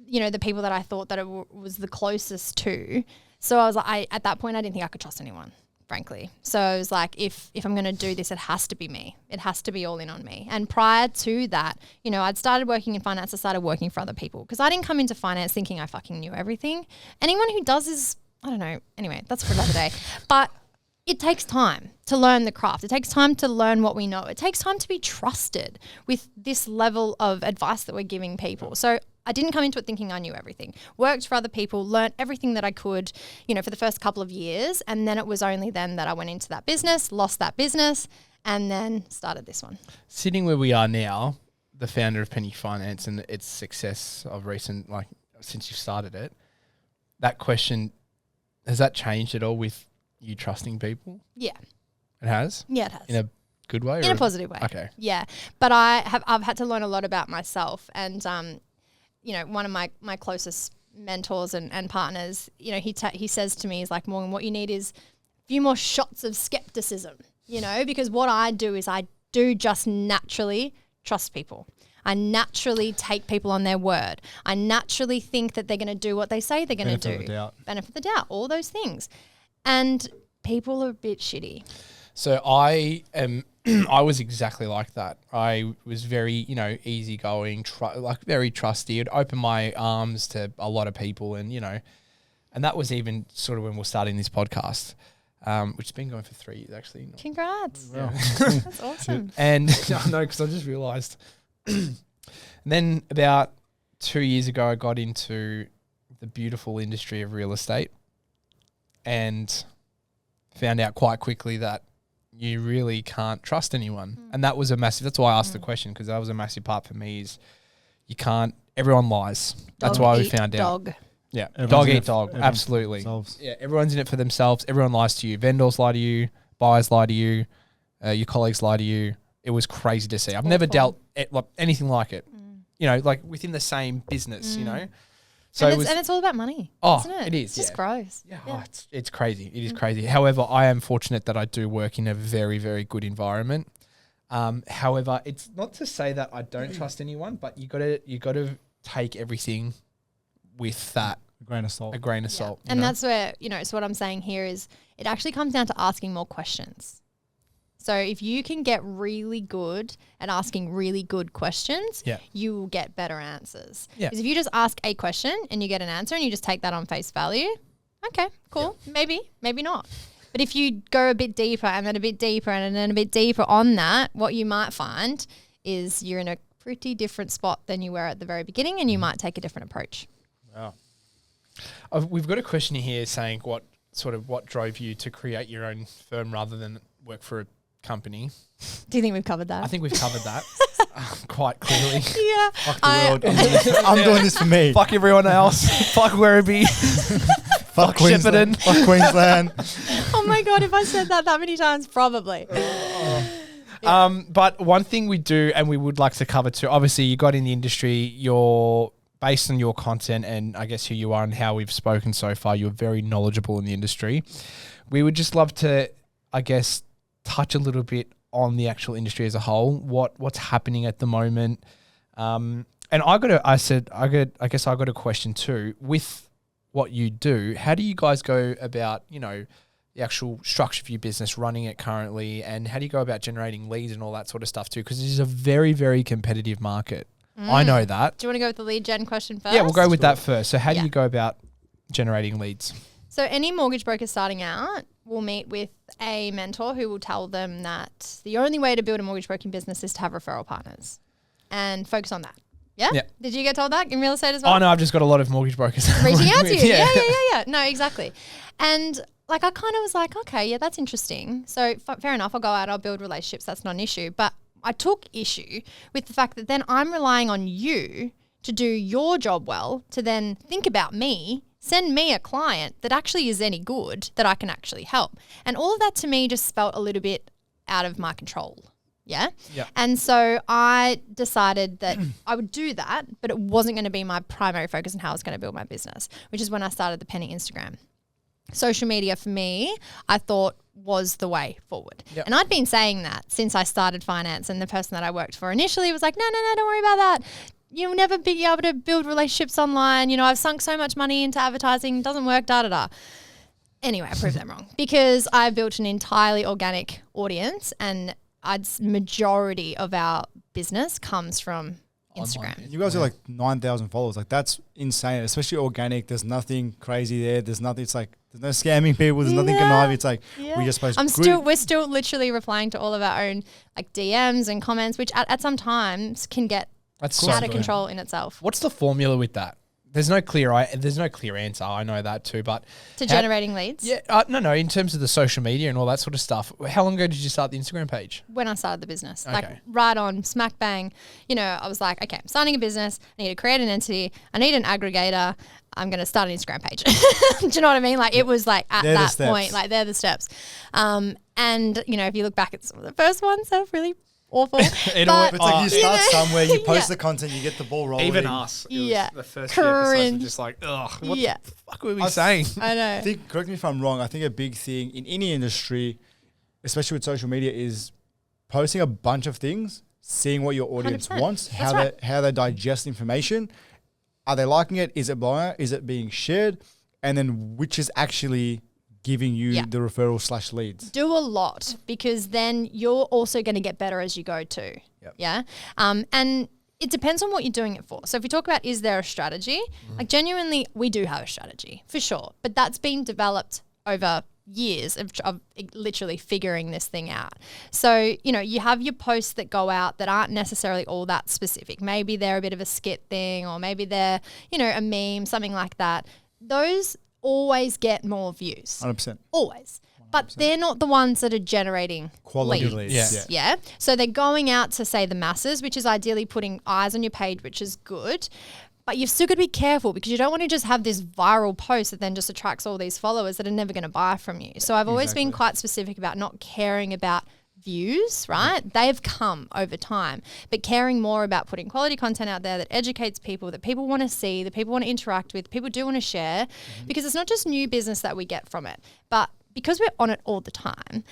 you know, the people that I thought that it was the closest to. So I was like, at that point, I didn't think I could trust anyone, frankly. So I was like, if I'm going to do this, it has to be me. It has to be all in on me. And prior to that, you know, I'd started working in finance. I started working for other people because I didn't come into finance thinking I fucking knew everything. Anyone who does is, I don't know. Anyway, that's for another day. But it takes time to learn the craft. It takes time to learn what we know. It takes time to be trusted with this level of advice that we're giving people. So I didn't come into it thinking I knew everything. Worked for other people, learnt everything that I could, for the first couple of years. And then it was only then that I went into that business, lost that business, and then started this one. Sitting where we are now, the founder of Penny Finance and its success of recent, like since you started it, that question, has that changed at all with you trusting people? Yeah. It has? Yeah, it has. In a good way? In a positive way. Okay. Yeah. But I've had to learn a lot about myself. And, one of my closest mentors and partners, he says to me, he's like, Morgan, what you need is a few more shots of skepticism, because what I do is I do just naturally trust people. I naturally take people on their word. I naturally think that they're going to do what they say they're going to do. Benefit of the doubt. Benefit of the doubt, all those things. And people are a bit shitty. So I was exactly like that. I was very, easygoing, very trusty. I'd open my arms to a lot of people and that was even sort of when we're starting this podcast, which has been going for 3 years actually. Congrats. Yeah. That's awesome. And no, because I just realised. And then about 2 years ago, I got into the beautiful industry of real estate and found out quite quickly that you really can't trust anyone. And that was that's why I asked the question, because that was a massive part for me is everyone lies. That's why we found out. Dog. Yeah. Everyone's Dog in eat it dog. for Absolutely. themselves. Yeah. Everyone's in it for themselves. Everyone lies to you. Vendors lie to you. Buyers lie to you. Your colleagues lie to you. It was crazy to see. I've never dealt anything like it. Like within the same business, So and it's all about money, isn't it? It is. It's just gross. Yeah. Oh, it's crazy. It is crazy. However, I am fortunate that I do work in a very, very good environment. However, it's not to say that I don't trust anyone, but you gotta take everything with that A grain of salt. salt. And that's where, so what I'm saying here is it actually comes down to asking more questions. So if you can get really good at asking really good questions, you will get better answers. Yeah. Because if you just ask a question and you get an answer and you just take that on face value, okay, cool, maybe not. But if you go a bit deeper and then a bit deeper and then a bit deeper on that, what you might find is you're in a pretty different spot than you were at the very beginning and you might take a different approach. Wow. We've got a question here saying what drove you to create your own firm rather than work for a company. Do you think we've covered that? I think we've covered that quite clearly. Yeah. Fuck the world. I'm doing this for me. Fuck everyone else. Fuck Werribee. Fuck Queensland. Shepparton. Fuck Queensland. Oh my God, if I said that many times, probably. But one thing we do and we would like to cover too, obviously you got in the industry, you're based on your content and I guess who you are and how we've spoken so far, you're very knowledgeable in the industry. We would just love to, I guess, touch a little bit on the actual industry as a whole, what's happening at the moment. And I guess I got a question too. With what you do, how do you guys go about, the actual structure of your business, running it currently, and how do you go about generating leads and all that sort of stuff too? Because this is a very, very competitive market. I know that. Do you want to go with the lead gen question first? Yeah, we'll go with that first. So how do you go about generating leads? So any mortgage broker starting out will meet with a mentor who will tell them that the only way to build a mortgage broking business is to have referral partners and focus on that. Yeah? Did you get told that in real estate as well? Oh, no, I've just got a lot of mortgage brokers. Reaching out to you. Yeah. No, exactly. And I kind of was like, okay, yeah, that's interesting. So fair enough. I'll go out, I'll build relationships. That's not an issue. But I took issue with the fact that then I'm relying on you to do your job well, to then think about me, send me a client that actually is any good, that I can actually help. And all of that to me just felt a little bit out of my control. Yeah. And so I decided that I would do that, but it wasn't going to be my primary focus on how I was going to build my business, which is when I started the Penny Instagram. Social media for me, I thought was the way forward. And I'd been saying that since I started finance, and the person that I worked for initially was like, no, don't worry about that. You'll never be able to build relationships online. I've sunk so much money into advertising. It doesn't work, da-da-da. Anyway, I proved them wrong because I built an entirely organic audience, and majority of our business comes from Instagram. You guys are like 9,000 followers. Like that's insane, especially organic. There's nothing crazy there. There's nothing. It's like there's no scamming people. There's nothing conniving. It's like we just post. We're still literally replying to all of our own like DMs and comments, which at some times can get That's so out of good. control in itself. What's the formula with that? There's no clear answer. I know that too, but To generating leads. yeah, no. In terms of the social media and all that sort of stuff, how long ago did you start the Instagram page? When I started the business, like Okay. right on smack bang, I was like, okay, I'm starting a business. I need to create an entity. I need an aggregator. I'm going to start an Instagram page. Do you know what I mean? Like it was like at They're the that steps. point, like they're the steps. And if you look back at some of the first ones, they're really awful. It But- It's like you start somewhere, you post Yeah. the content, you get the ball rolling. even us. It was Yeah. the first few episodes were Cringe. just like, ugh, what Yeah. the fuck were we saying? I know. I think, correct me if I'm wrong, I think a big thing in any industry, especially with social media, is posting a bunch of things, seeing what your audience 100%. wants, That's right. how they digest information. Are they liking it? Is it blowing out? Is it being shared? And then which is actually giving you Yeah. the referral / leads. Do a lot because then you're also going to get better as you go too. Yep. Yeah. And it depends on what you're doing it for. So if you talk about is there a strategy, like genuinely, we do have a strategy for sure, but that's been developed over years of literally figuring this thing out. So, you have your posts that go out that aren't necessarily all that specific. Maybe they're a bit of a skit thing, or maybe they're, a meme, something like that. Those always get more views. 100%. Always. But they're not the ones that are generating Quality leads. leads. Yeah. Yeah. So they're going out to, say, the masses, which is ideally putting eyes on your page, which is good. But you've still got to be careful because you don't want to just have this viral post that then just attracts all these followers that are never going to buy from you. So I've always been quite specific about not caring about views, right? They've come over time, but caring more about putting quality content out there that educates people, that people want to see, that people want to interact with, people do want to share, because it's not just new business that we get from it, but because we're on it all the time,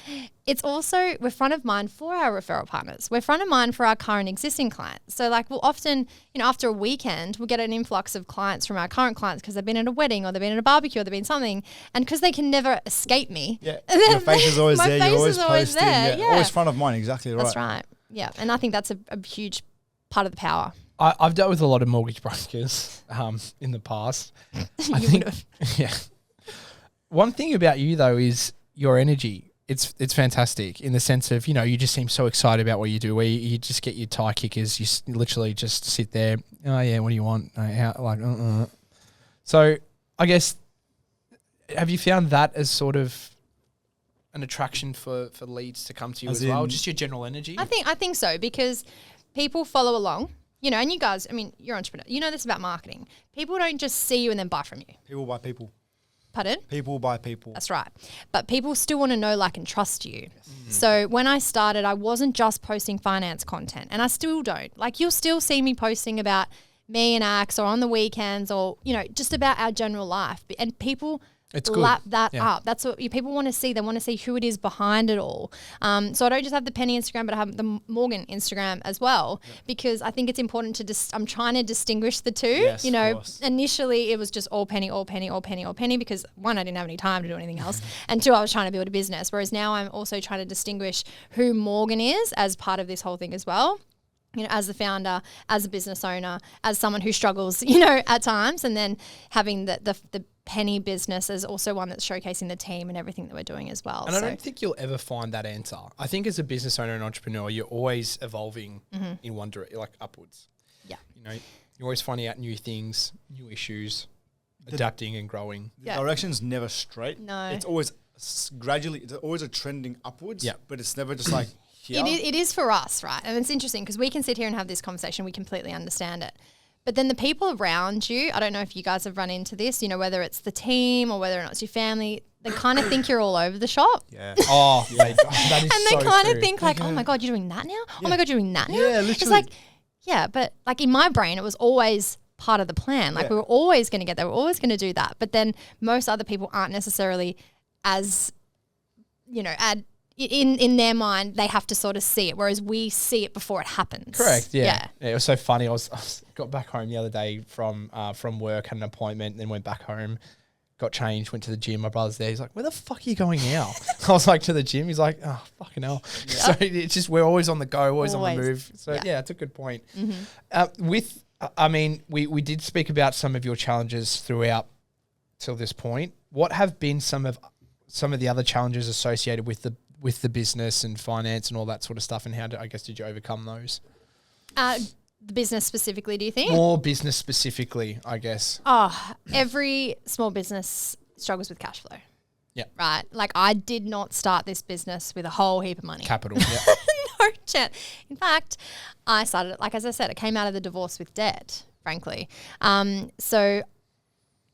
it's also, we're front of mind for our referral partners. We're front of mind for our current existing clients. So like we'll often, after a weekend, we'll get an influx of clients from our current clients because they've been at a wedding or they've been at a barbecue or they've been something. And because they can never escape me. Yeah. Your face is always My there. face You're always is always posting. there, yeah. Always front of mind. Exactly right. That's right. Yeah. And I think that's a huge part of the power. I've dealt with a lot of mortgage brokers in the past. I You think, would've. yeah. One thing about you though is your energy. It's fantastic in the sense of, you just seem so excited about what you do, where you just get your tie kickers. You literally just sit there. Oh yeah, what do you want? So I guess, have you found that as sort of an attraction for leads to come to you as well? Just your general energy? I think so, because people follow along, and you guys, you're entrepreneurs. You know this about marketing. People don't just see you and then buy from you. People buy people. Pardon? People buy people. That's right. But people still want to know, like, and trust you. So when I started, I wasn't just posting finance content, and I still don't. Like, you'll still see me posting about me and Axe or on the weekends or, just about our general life. And people It's good. lap that Yeah. up. That's what people want to see. They want to see who it is behind it all. So I don't just have the Penny Instagram, but I have the Morgan Instagram as well, because I think it's important to I'm trying to distinguish the two. Yes, of course. Initially it was just all Penny, because one, I didn't have any time to do anything else, and two, I was trying to build a business. Whereas now I'm also trying to distinguish who Morgan is as part of this whole thing as well. As the founder, as a business owner, as someone who struggles, at times, and then having the Penny business is also one that's showcasing the team and everything that we're doing as well. And I don't think you'll ever find that answer. I think as a business owner and entrepreneur, you're always evolving in one direction, like upwards. Yeah. You're always finding out new things, new issues, adapting and growing. The Yeah. direction's never straight. No. It's always gradually, it's always a trending upwards. Yeah. But it's never just like here. It is for us, right? And it's interesting because we can sit here and have this conversation. We completely understand it. But then the people around you, I don't know if you guys have run into this, whether it's the team or whether or not it's your family, they kind of think you're all over the shop. Yeah. Oh, that is And they so kind of true. think like, oh my God, you're doing that now? Oh my God, you're doing that now? Yeah, It's literally. like, yeah, but like in my brain, it was always part of the plan. Like Yeah. we were always going to get there. We're always going to do that. But then most other people aren't necessarily as, in their mind, they have to sort of see it, whereas we see it before it happens. Correct. Yeah. It was so funny. I got back home the other day from work, had an appointment, then went back home, got changed, went to the gym. My brother's there. He's like, "Where the fuck are you going now?" I was like, "To the gym." He's like, "Oh, fucking hell." So it's just, we're always on the go, always on the Always. move. So Yeah. yeah, it's a good point. We did speak about some of your challenges throughout till this point. What have been some of the other challenges associated with the business and finance and all that sort of stuff, and how did you overcome those? The business specifically, do you think? More business specifically, I guess. Oh, every small business struggles with cash flow. Yeah. Right. Like I did not start this business with a whole heap of money. Capital. Yeah. No chance. In fact, I started it, like as I said, I came out of the divorce with debt, frankly. So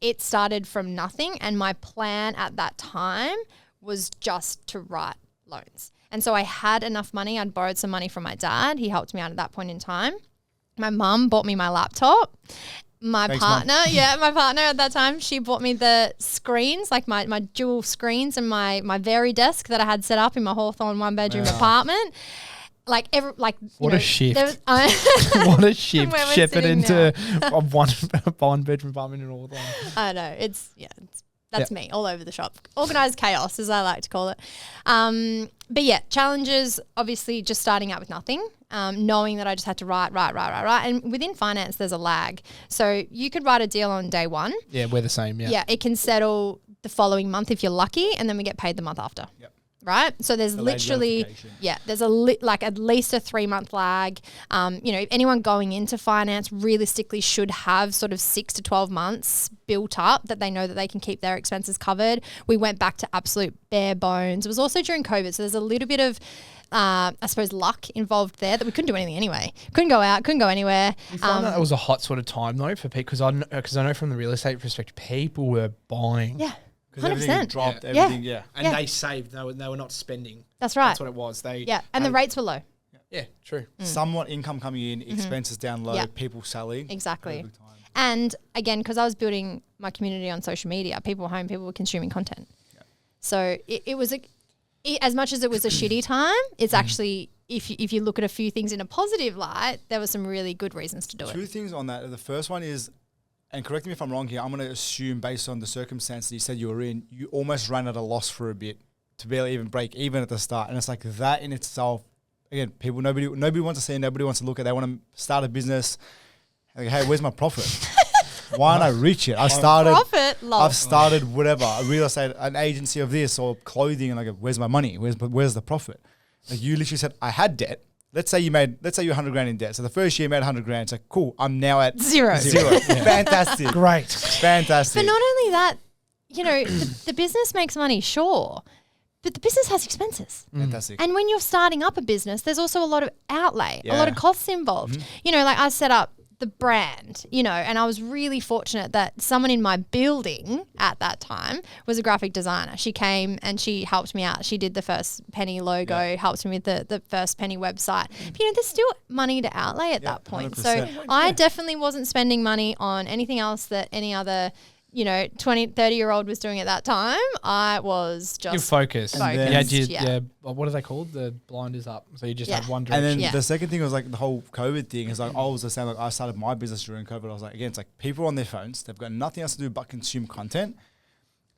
it started from nothing, and my plan at that time was just to write loans. And so I had enough money. I'd borrowed some money from my dad. He helped me out at that point in time. My mum bought me my laptop. My partner at that time, she bought me the screens, like my dual screens and my Very desk that I had set up in my Hawthorn one-bedroom apartment. What a shift. What What a shift. Where we're Shepherd sitting into a one-bedroom apartment in Hawthorn. I know. That's me all over the shop. Organised chaos, as I like to call it. But yeah, challenges, obviously just starting out with nothing, knowing that I just had to write. And within finance, there's a lag. So you could write a deal on day one. Yeah, we're the same. Yeah. Yeah, it can settle the following month if you're lucky, and then we get paid the month after. Yep. Right? So there's literally, there's at least a 3-month lag. Anyone going into finance realistically should have sort of 6 to 12 months built up that they know that they can keep their expenses covered. We went back to absolute bare bones. It was also during COVID. So there's a little bit of, luck involved there that we couldn't do anything anyway. Couldn't go out, couldn't go anywhere. You found that it was a hot sort of time though for people, because I know from the real estate perspective, people were buying. Yeah. 100% dropped. Yeah. Everything, yeah. And they saved. They were not spending. That's right. That's what it was. And the rates were low. Yeah, true. Somewhat income coming in, expenses down low, Yeah. people selling. Exactly. Perfect time. And again, because I was building my community on social media, people were home, people were consuming content. Yeah. So it was as much as it was a shitty time, it's actually, if you look at a few things in a positive light, there were some really good reasons to do it. Two things on that. The first one is, and correct me if I'm wrong here, I'm going to assume based on the circumstances you said you were in, you almost ran at a loss for a bit to barely even break even at the start. And it's like that in itself, again, nobody wants to see, nobody wants to look at. They want to start a business. Like, hey, where's my profit? Why don't I reach it? I've started whatever, a real estate, an agency of this or clothing, and like, where's my money? Where's the profit? Like you literally said, I had debt. Let's say you're 100 grand in debt. So the first year you made 100 grand. It's like, cool, I'm now at zero. Yeah. Fantastic. Great. Fantastic. But not only that, the business makes money, sure, but the business has expenses. Fantastic. And when you're starting up a business, there's also a lot of outlay, a lot of Yeah. costs involved. Like I set up the brand, and I was really fortunate that someone in my building at that time was a graphic designer. She came and she helped me out. She did the first Penny logo, helped me with the first Penny website. But, there's still money to outlay at that point. 100%. So I definitely wasn't spending money on anything else that any other 20, 30-year-old was doing at that time. I was just You're focused. focused. What are they called? The blinders up. So you just Yeah. had one And direction. then the second thing was like the whole COVID thing is like I was the same. Like I started my business during COVID. I was like, again, it's like people on their phones. They've got nothing else to do but consume content.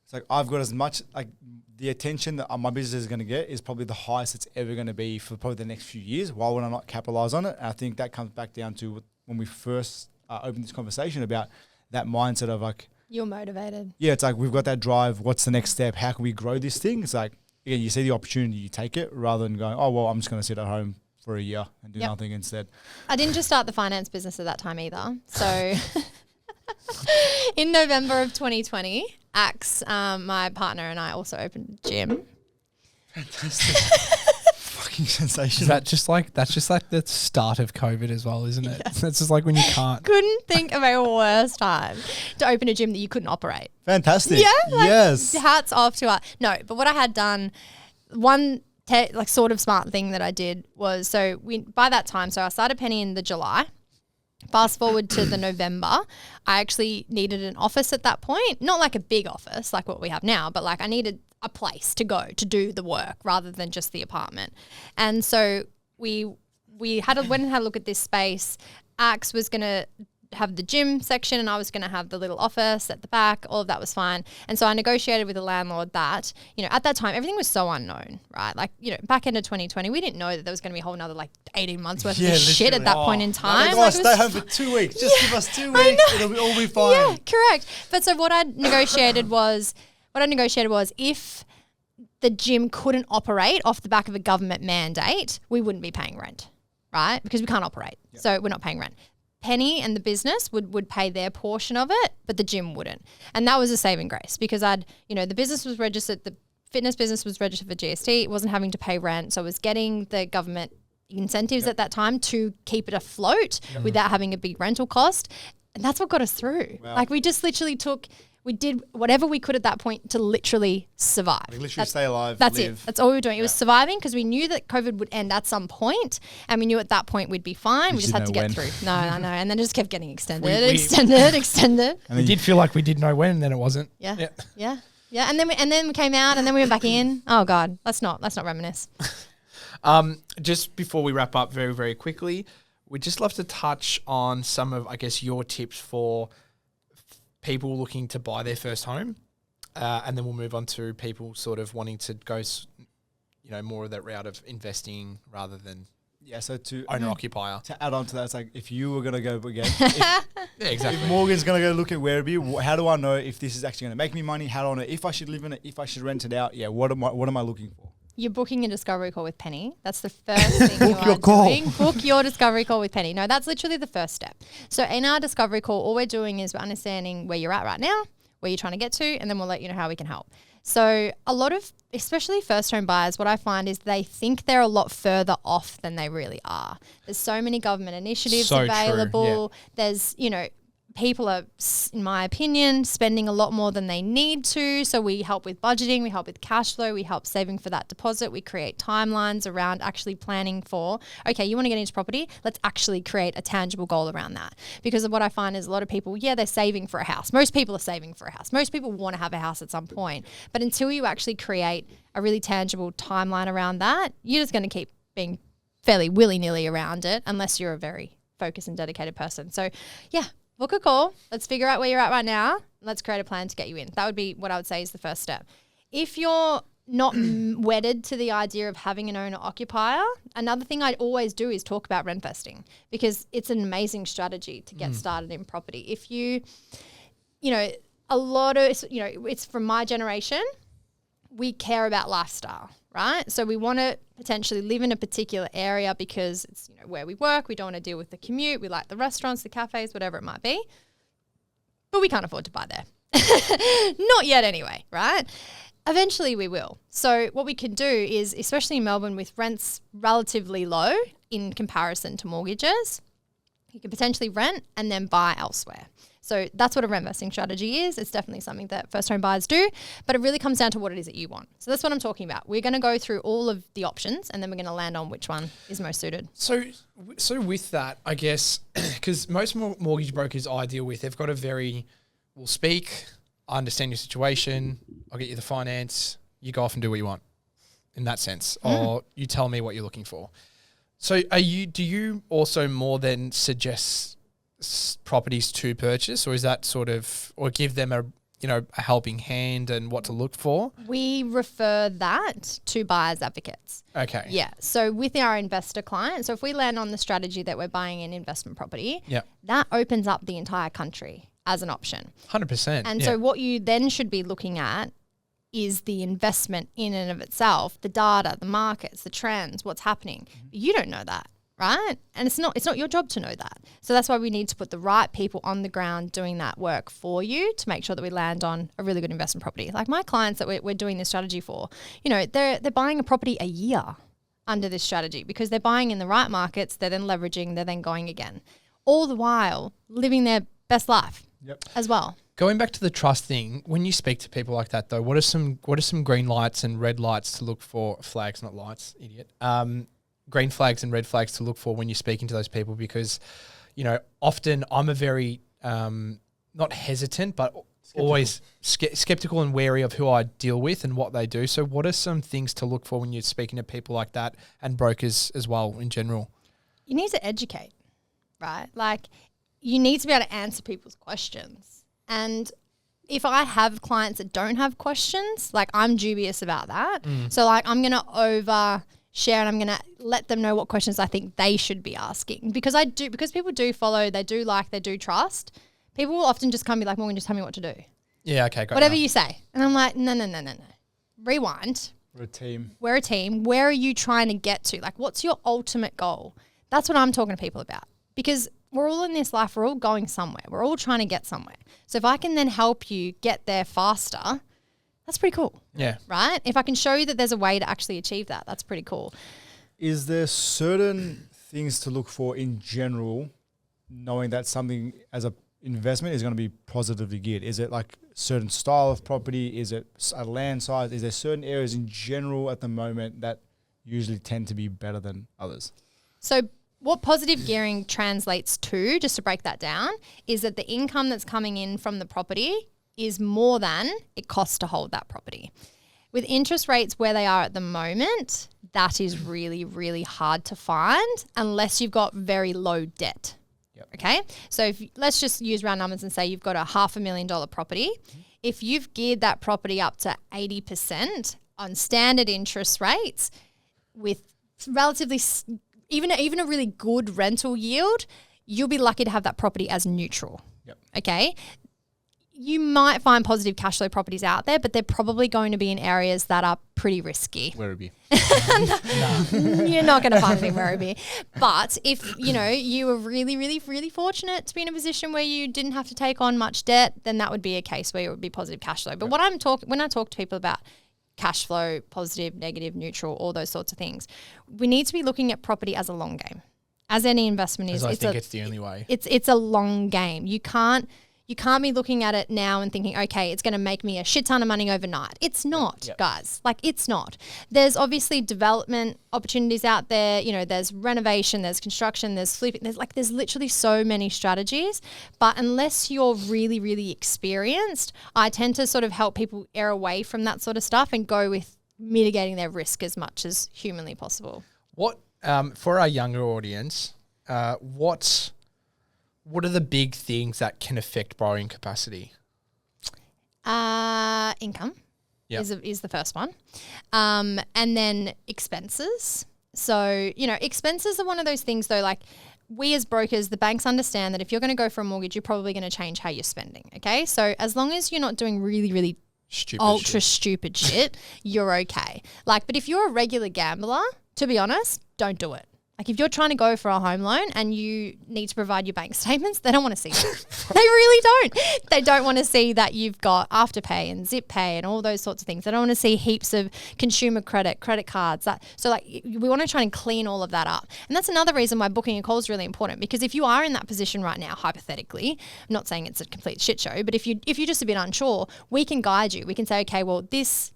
It's like I've got as much like the attention that my business is going to get is probably the highest it's ever going to be for probably the next few years. Why would I not capitalize on it? And I think that comes back down to when we first opened this conversation about that mindset of like, you're motivated. yeah, it's like we've got that drive. What's the next step? How can we grow this thing? It's like, again, you see the opportunity, you take it rather than going, oh, well, I'm just going to sit at home for a year and do nothing instead. I didn't just start the finance business at that time either. So in November of 2020, Axe, my partner, and I also opened a gym. Fucking sensational. Is that that's just like the start of COVID as well, isn't it? That's just like when you can't. Couldn't think of a worse time to open a gym that you couldn't operate. Fantastic. Yeah, yes. Hats off to us. No, but what I had done, one sort of smart thing that I did was, by that time, so I started Penny in the July. Fast forward to the November, I actually needed an office at that point. Not like a big office like what we have now, but like I needed a place to go to do the work rather than just the apartment. And so we went and had a look at this space. Axe was going to have the gym section and I was going to have the little office at the back. All of that was fine. And so I negotiated with the landlord that, at that time, everything was so unknown, right? Like, back into 2020, we didn't know that there was going to be a whole another 18 months worth of this shit at that point in time. Oh, stay home for 2 weeks. Just give us 2 weeks. It'll all be fine. Yeah, correct. But so what I negotiated was if the gym couldn't operate off the back of a government mandate, we wouldn't be paying rent. right? Because we can't operate. So we're not paying rent. Penny and the business would pay their portion of it, but the gym wouldn't. And that was a saving grace because the business was registered, the fitness business was registered for GST. It wasn't having to pay rent. So I was getting the government incentives at that time to keep it afloat without having a big rental cost. And that's what got us through. Wow. Like we just literally we did whatever we could at that point to literally survive. Like literally stay alive. That's live. it. That's all we were doing. It was surviving because we knew that COVID would end at some point, and we knew at that point we'd be fine. We just had to get through. No, I know. And then it just kept getting extended. And it did feel like we did know when, and then it wasn't. Yeah. And then we came out, and then we went back in. Oh God, let's not reminisce. Just before we wrap up very, very quickly, we'd just love to touch on some of, I guess, your tips for people looking to buy their first home. And then we'll move on to people sort of wanting to go, more of that route of investing rather than so to owner-occupier. To add on to that, it's like if you were going to go again, exactly. If Morgan's going to go look at Werribee, how do I know if this is actually going to make me money? How do I know if I should live in it, if I should rent it out? Yeah, what am I looking for? You're booking a discovery call with Penny. That's the first thing Book your call. doing. Book your discovery call with Penny. No, that's literally the first step. So in our discovery call, all we're doing is we're understanding where you're at right now, where you're trying to get to, and then we'll let you know how we can help. So a lot of, especially first home buyers, what I find is they think they're a lot further off than they really are. There's so many government initiatives available. True, yeah. There's, people are, in my opinion, spending a lot more than they need to. So we help with budgeting, we help with cash flow, we help saving for that deposit. We create timelines around actually planning for, okay, you want to get into property? Let's actually create a tangible goal around that. Because of what I find is a lot of people, they're saving for a house. Most people are saving for a house. Most people want to have a house at some point. But until you actually create a really tangible timeline around that, you're just going to keep being fairly willy-nilly around it unless you're a very focused and dedicated person. So, book a call. Let's figure out where you're at right now. Let's create a plan to get you in. That would be what I would say is the first step. If you're not wedded to the idea of having an owner-occupier, another thing I'd always do is talk about rent vesting because it's an amazing strategy to get started in property. If you, a lot of, it's from my generation, we care about lifestyle, right? So we want to potentially live in a particular area because it's where we work. We don't want to deal with the commute. We like the restaurants, the cafes, whatever it might be. But we can't afford to buy there. Not yet anyway, right? Eventually we will. So what we can do is, especially in Melbourne with rents relatively low in comparison to mortgages, you can potentially rent and then buy elsewhere. So that's what a rent vesting strategy is. It's definitely something that first home buyers do, but it really comes down to what it is that you want. So that's what I'm talking about. We're going to go through all of the options and then we're going to land on which one is most suited. So with that, I guess, because most mortgage brokers I deal with, they've got we'll speak, I understand your situation, I'll get you the finance, you go off and do what you want in that sense, or you tell me what you're looking for. So do you also more than suggest properties to purchase, or is that sort of, or give them a helping hand and what to look for? We refer that to buyers advocates. Okay. Yeah. So with our investor client, so if we land on the strategy that we're buying an investment property, that opens up the entire country as an option. 100%. And so what you then should be looking at is the investment in and of itself, the data, the markets, the trends, what's happening. You don't know that. Right? And it's not your job to know that. So that's why we need to put the right people on the ground doing that work for you to make sure that we land on a really good investment property. Like my clients that we're doing this strategy for, they're buying a property a year under this strategy because they're buying in the right markets, they're then leveraging, they're then going again. All the while living their best life as well. Going back to the trust thing, when you speak to people like that though, what are some green lights and red lights to look for? Flags, not lights, idiot. Green flags and red flags to look for when you're speaking to those people, because, often I'm a very, not hesitant, but always skeptical and wary of who I deal with and what they do. So what are some things to look for when you're speaking to people like that and brokers as well in general? You need to educate, right? Like you need to be able to answer people's questions. And if I have clients that don't have questions, like I'm dubious about that. So like I'm going to overshare and I'm going to let them know what questions I think they should be asking. Because people do follow, they do like, they do trust. People will often just come and be like, Morgan, just tell me what to do. Yeah, okay, great. Whatever you say. And I'm like, no. Rewind. We're a team. We're a team. Where are you trying to get to? Like, what's your ultimate goal? That's what I'm talking to people about, because we're all in this life. We're all going somewhere. We're all trying to get somewhere. So if I can then help you get there faster, that's pretty cool. Yeah. Right? If I can show you that there's a way to actually achieve that, that's pretty cool. Is there certain things to look for in general, knowing that something as a investment is going to be positively geared? Is it like certain style of property? Is it a land size? Is there certain areas in general at the moment that usually tend to be better than others? So what positive gearing translates to, just to break that down, is that the income that's coming in from the property is more than it costs to hold that property. With interest rates where they are at the moment, that is really, really hard to find unless you've got very low debt. Yep. Okay, so if, let's just use round numbers and say you've got a $500,000 property. If you've geared that property up to 80% on standard interest rates with relatively, even a really good rental yield, you'll be lucky to have that property as neutral. Yep. Okay, you might find positive cash flow properties out there, but they're probably going to be in areas that are pretty risky. Werribee. You're not going to find anything Werribee. But if, you were really, really, really fortunate to be in a position where you didn't have to take on much debt, then that would be a case where it would be positive cash flow. But when I talk to people about cash flow, positive, negative, neutral, all those sorts of things, we need to be looking at property as a long game. As any investment is, I think it's the only way. It's a long game. You can't be looking at it now and thinking, okay, it's going to make me a shit ton of money overnight. It's not, guys. Like, it's not. There's obviously development opportunities out there. There's renovation, there's construction, there's flipping. There's literally so many strategies. But unless you're really, really experienced, I tend to sort of help people err away from that sort of stuff and go with mitigating their risk as much as humanly possible. What, for our younger audience, what are the big things that can affect borrowing capacity? Income is the first one. And then expenses. So, expenses are one of those things though, like we as brokers, the banks understand that if you're going to go for a mortgage, you're probably going to change how you're spending. Okay. So as long as you're not doing really, really stupid shit, you're okay. But if you're a regular gambler, to be honest, don't do it. Like if you're trying to go for a home loan and you need to provide your bank statements, they don't want to see that. They really don't. They don't want to see that you've got Afterpay and Zip Pay and all those sorts of things. They don't want to see heaps of consumer credit cards. We want to try and clean all of that up. And that's another reason why booking a call is really important, because if you are in that position right now, hypothetically, I'm not saying it's a complete shit show, but if you're just a bit unsure, we can guide you. We can say, okay, well,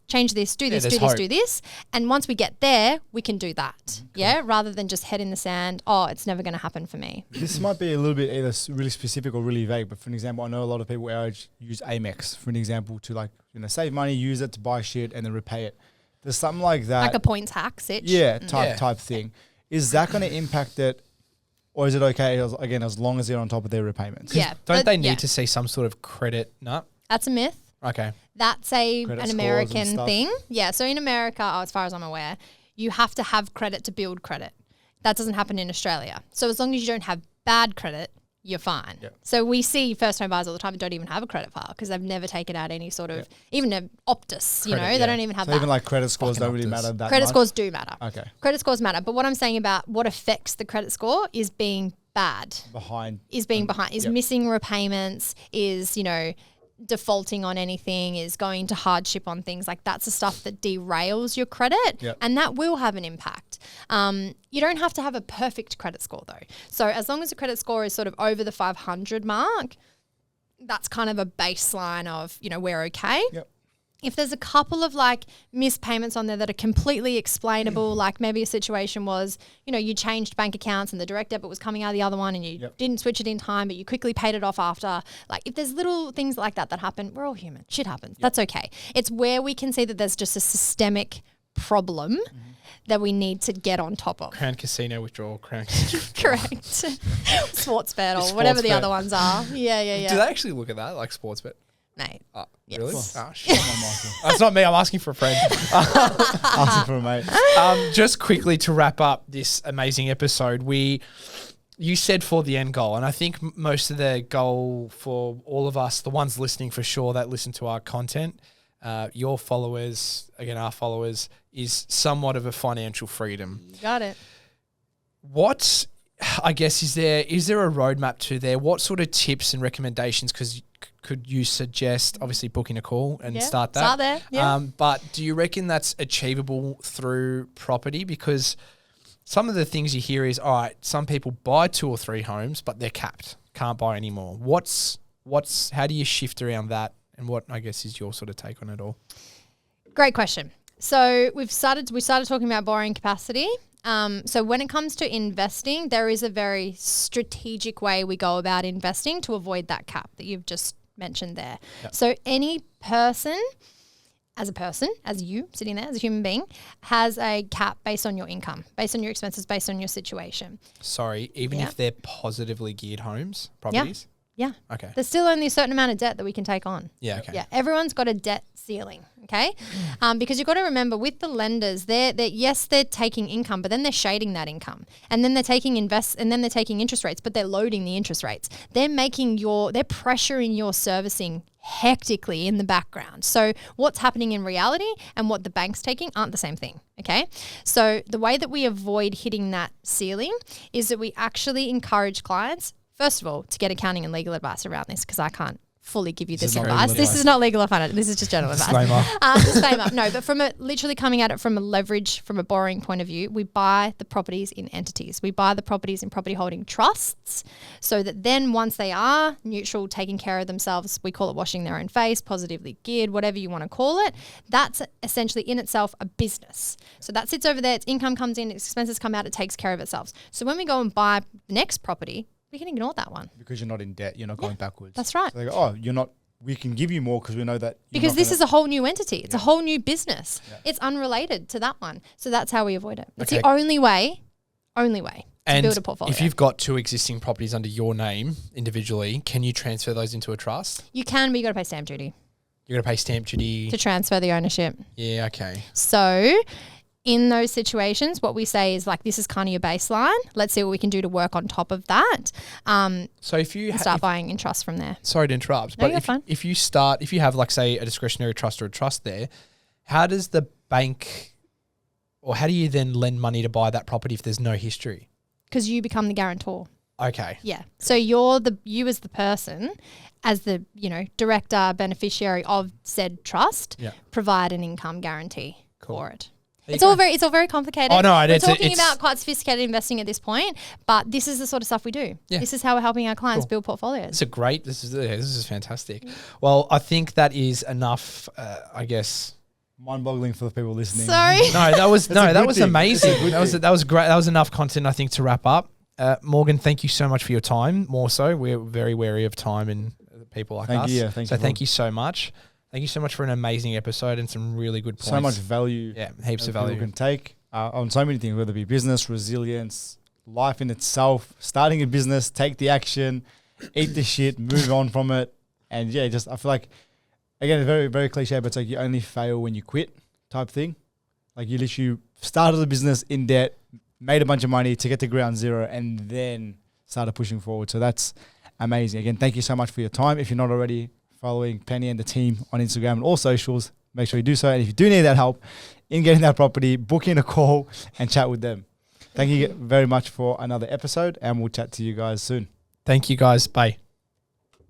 change this, do this. And once we get there, we can do that. Cool. Rather than just head in the sand, it's never going to happen for me. This might be a little bit either really specific or really vague, but for an example, I know a lot of people use Amex, for an example, to save money, use it to buy shit and then repay it. There's something like that. Like a points hack, sitch. Type thing. Is that going to impact it? Or is it okay, as long as they're on top of their repayments? Yeah. Don't they need to see some sort of credit? No. That's a myth. Okay. That's an American thing. Yeah. So in America, as far as I'm aware, you have to have credit to build credit. That doesn't happen in Australia. So as long as you don't have bad credit, you're fine. Yep. So we see first home buyers all the time that don't even have a credit file because they've never taken out any sort of, even an Optus, they don't even have that. Even credit scores don't really matter that much? Credit scores do matter. Okay. Credit scores matter. But what I'm saying about what affects the credit score is being bad. Is missing repayments, is, defaulting on anything, is going to hardship on things. That's the stuff that derails your credit, and that will have an impact. You don't have to have a perfect credit score though. So as long as the credit score is sort of over the 500 mark, that's kind of a baseline of, we're okay. Yep. If there's a couple of missed payments on there that are completely explainable, like maybe a situation was, you changed bank accounts and the direct debit was coming out of the other one and you didn't switch it in time, but you quickly paid it off after. If there's little things like that happen, we're all human. Shit happens. That's okay. It's where we can see that there's just a systemic problem that we need to get on top of. Crown Casino withdrawal, Crown Correct. Sports bet or whatever the other ones are. Yeah. Do they actually look at that, like sports bet? Mate. Oh, yes. Really? Oh, shit. That's not me. I'm asking for a friend. Asking for a mate. Just quickly to wrap up this amazing episode, you said for the end goal, and I think most of the goal for all of us, the ones listening for sure that listen to our content, your followers, again, our followers, is somewhat of a financial freedom. Got it. What I guess, is there a roadmap to there? What sort of tips and recommendations could you suggest? Obviously, booking a call and start that. Start there. Yeah. But do you reckon that's achievable through property? Because some of the things you hear is, all right, some people buy 2 or 3 homes, but they're capped, can't buy anymore. How do you shift around that? And what, I guess, is your sort of take on it all? Great question. So we started talking about borrowing capacity. So when it comes to investing, there is a very strategic way we go about investing to avoid that cap that you've just mentioned there. Yep. So any person, as you sitting there as a human being, has a cap based on your income, based on your expenses, based on your situation. Sorry, even if they're positively geared properties? Yeah. Okay. There's still only a certain amount of debt that we can take on. Yeah. Okay. Yeah. Everyone's got a debt ceiling. Okay. Because you've got to remember with the lenders, they're taking income, but then they're shading that income, and then they're taking interest rates, but they're loading the interest rates. They're pressuring your servicing hectically in the background. So what's happening in reality and what the bank's taking aren't the same thing. Okay. So the way that we avoid hitting that ceiling is that we actually encourage clients, first of all, to get accounting and legal advice around this, because I can't fully give you this advice. This is not legal or financial. This is just general advice. Disclaimer. No, but literally coming at it from a borrowing point of view, we buy the properties in entities. We buy the properties in property holding trusts, so that then once they are neutral, taking care of themselves, we call it washing their own face, positively geared, whatever you want to call it. That's essentially in itself a business. So that sits over there. Its income comes in, its expenses come out, it takes care of itself. So when we go and buy the next property, we can ignore that one. Because you're not in debt, you're not going backwards. That's right. So they go, you're not, we can give you more because we know that. Because this is a whole new entity. It's a whole new business. Yeah. It's unrelated to that one. So that's how we avoid it. It's the only way to build a portfolio. If you've got 2 existing properties under your name individually, can you transfer those into a trust? You can, but you got to pay stamp duty. You got to pay stamp duty to transfer the ownership. Yeah, okay. So in those situations, what we say is like, this is kind of your baseline. Let's see what we can do to work on top of that. So if you start buying in trust from there. Sorry to interrupt, but if you have like say a discretionary trust or a trust there, how does the bank, or how do you then lend money to buy that property if there's no history? Because you become the guarantor. Okay. Yeah. So you as the person, as the director, beneficiary of said trust, provide an income guarantee for it. It's all very complicated. Oh no, we're talking about quite sophisticated investing at this point, but this is the sort of stuff we do. Yeah. This is how we're helping our clients build portfolios. This is fantastic. Well, I think that is enough. I guess mind-boggling for the people listening. Sorry. No, that was amazing. That was great. That was enough content, I think, to wrap up. Morgan, thank you so much for your time. More so, we're very wary of time and people like us. Thank you so much. Thank you so much for an amazing episode and some really good points. So much value. Yeah, heaps of value. People can take on so many things, whether it be business, resilience, life in itself, starting a business, take the action, eat the shit, move on from it. And I feel like, again, it's very, very cliche, but it's like you only fail when you quit type thing. Like you literally started a business in debt, made a bunch of money to get to ground zero, and then started pushing forward. So that's amazing. Again, thank you so much for your time. If you're not already following Penny and the team on Instagram and all socials, make sure you do so. And if you do need that help in getting that property, book in a call and chat with them. Thank you very much for another episode, and we'll chat to you guys soon. Thank you guys. Bye.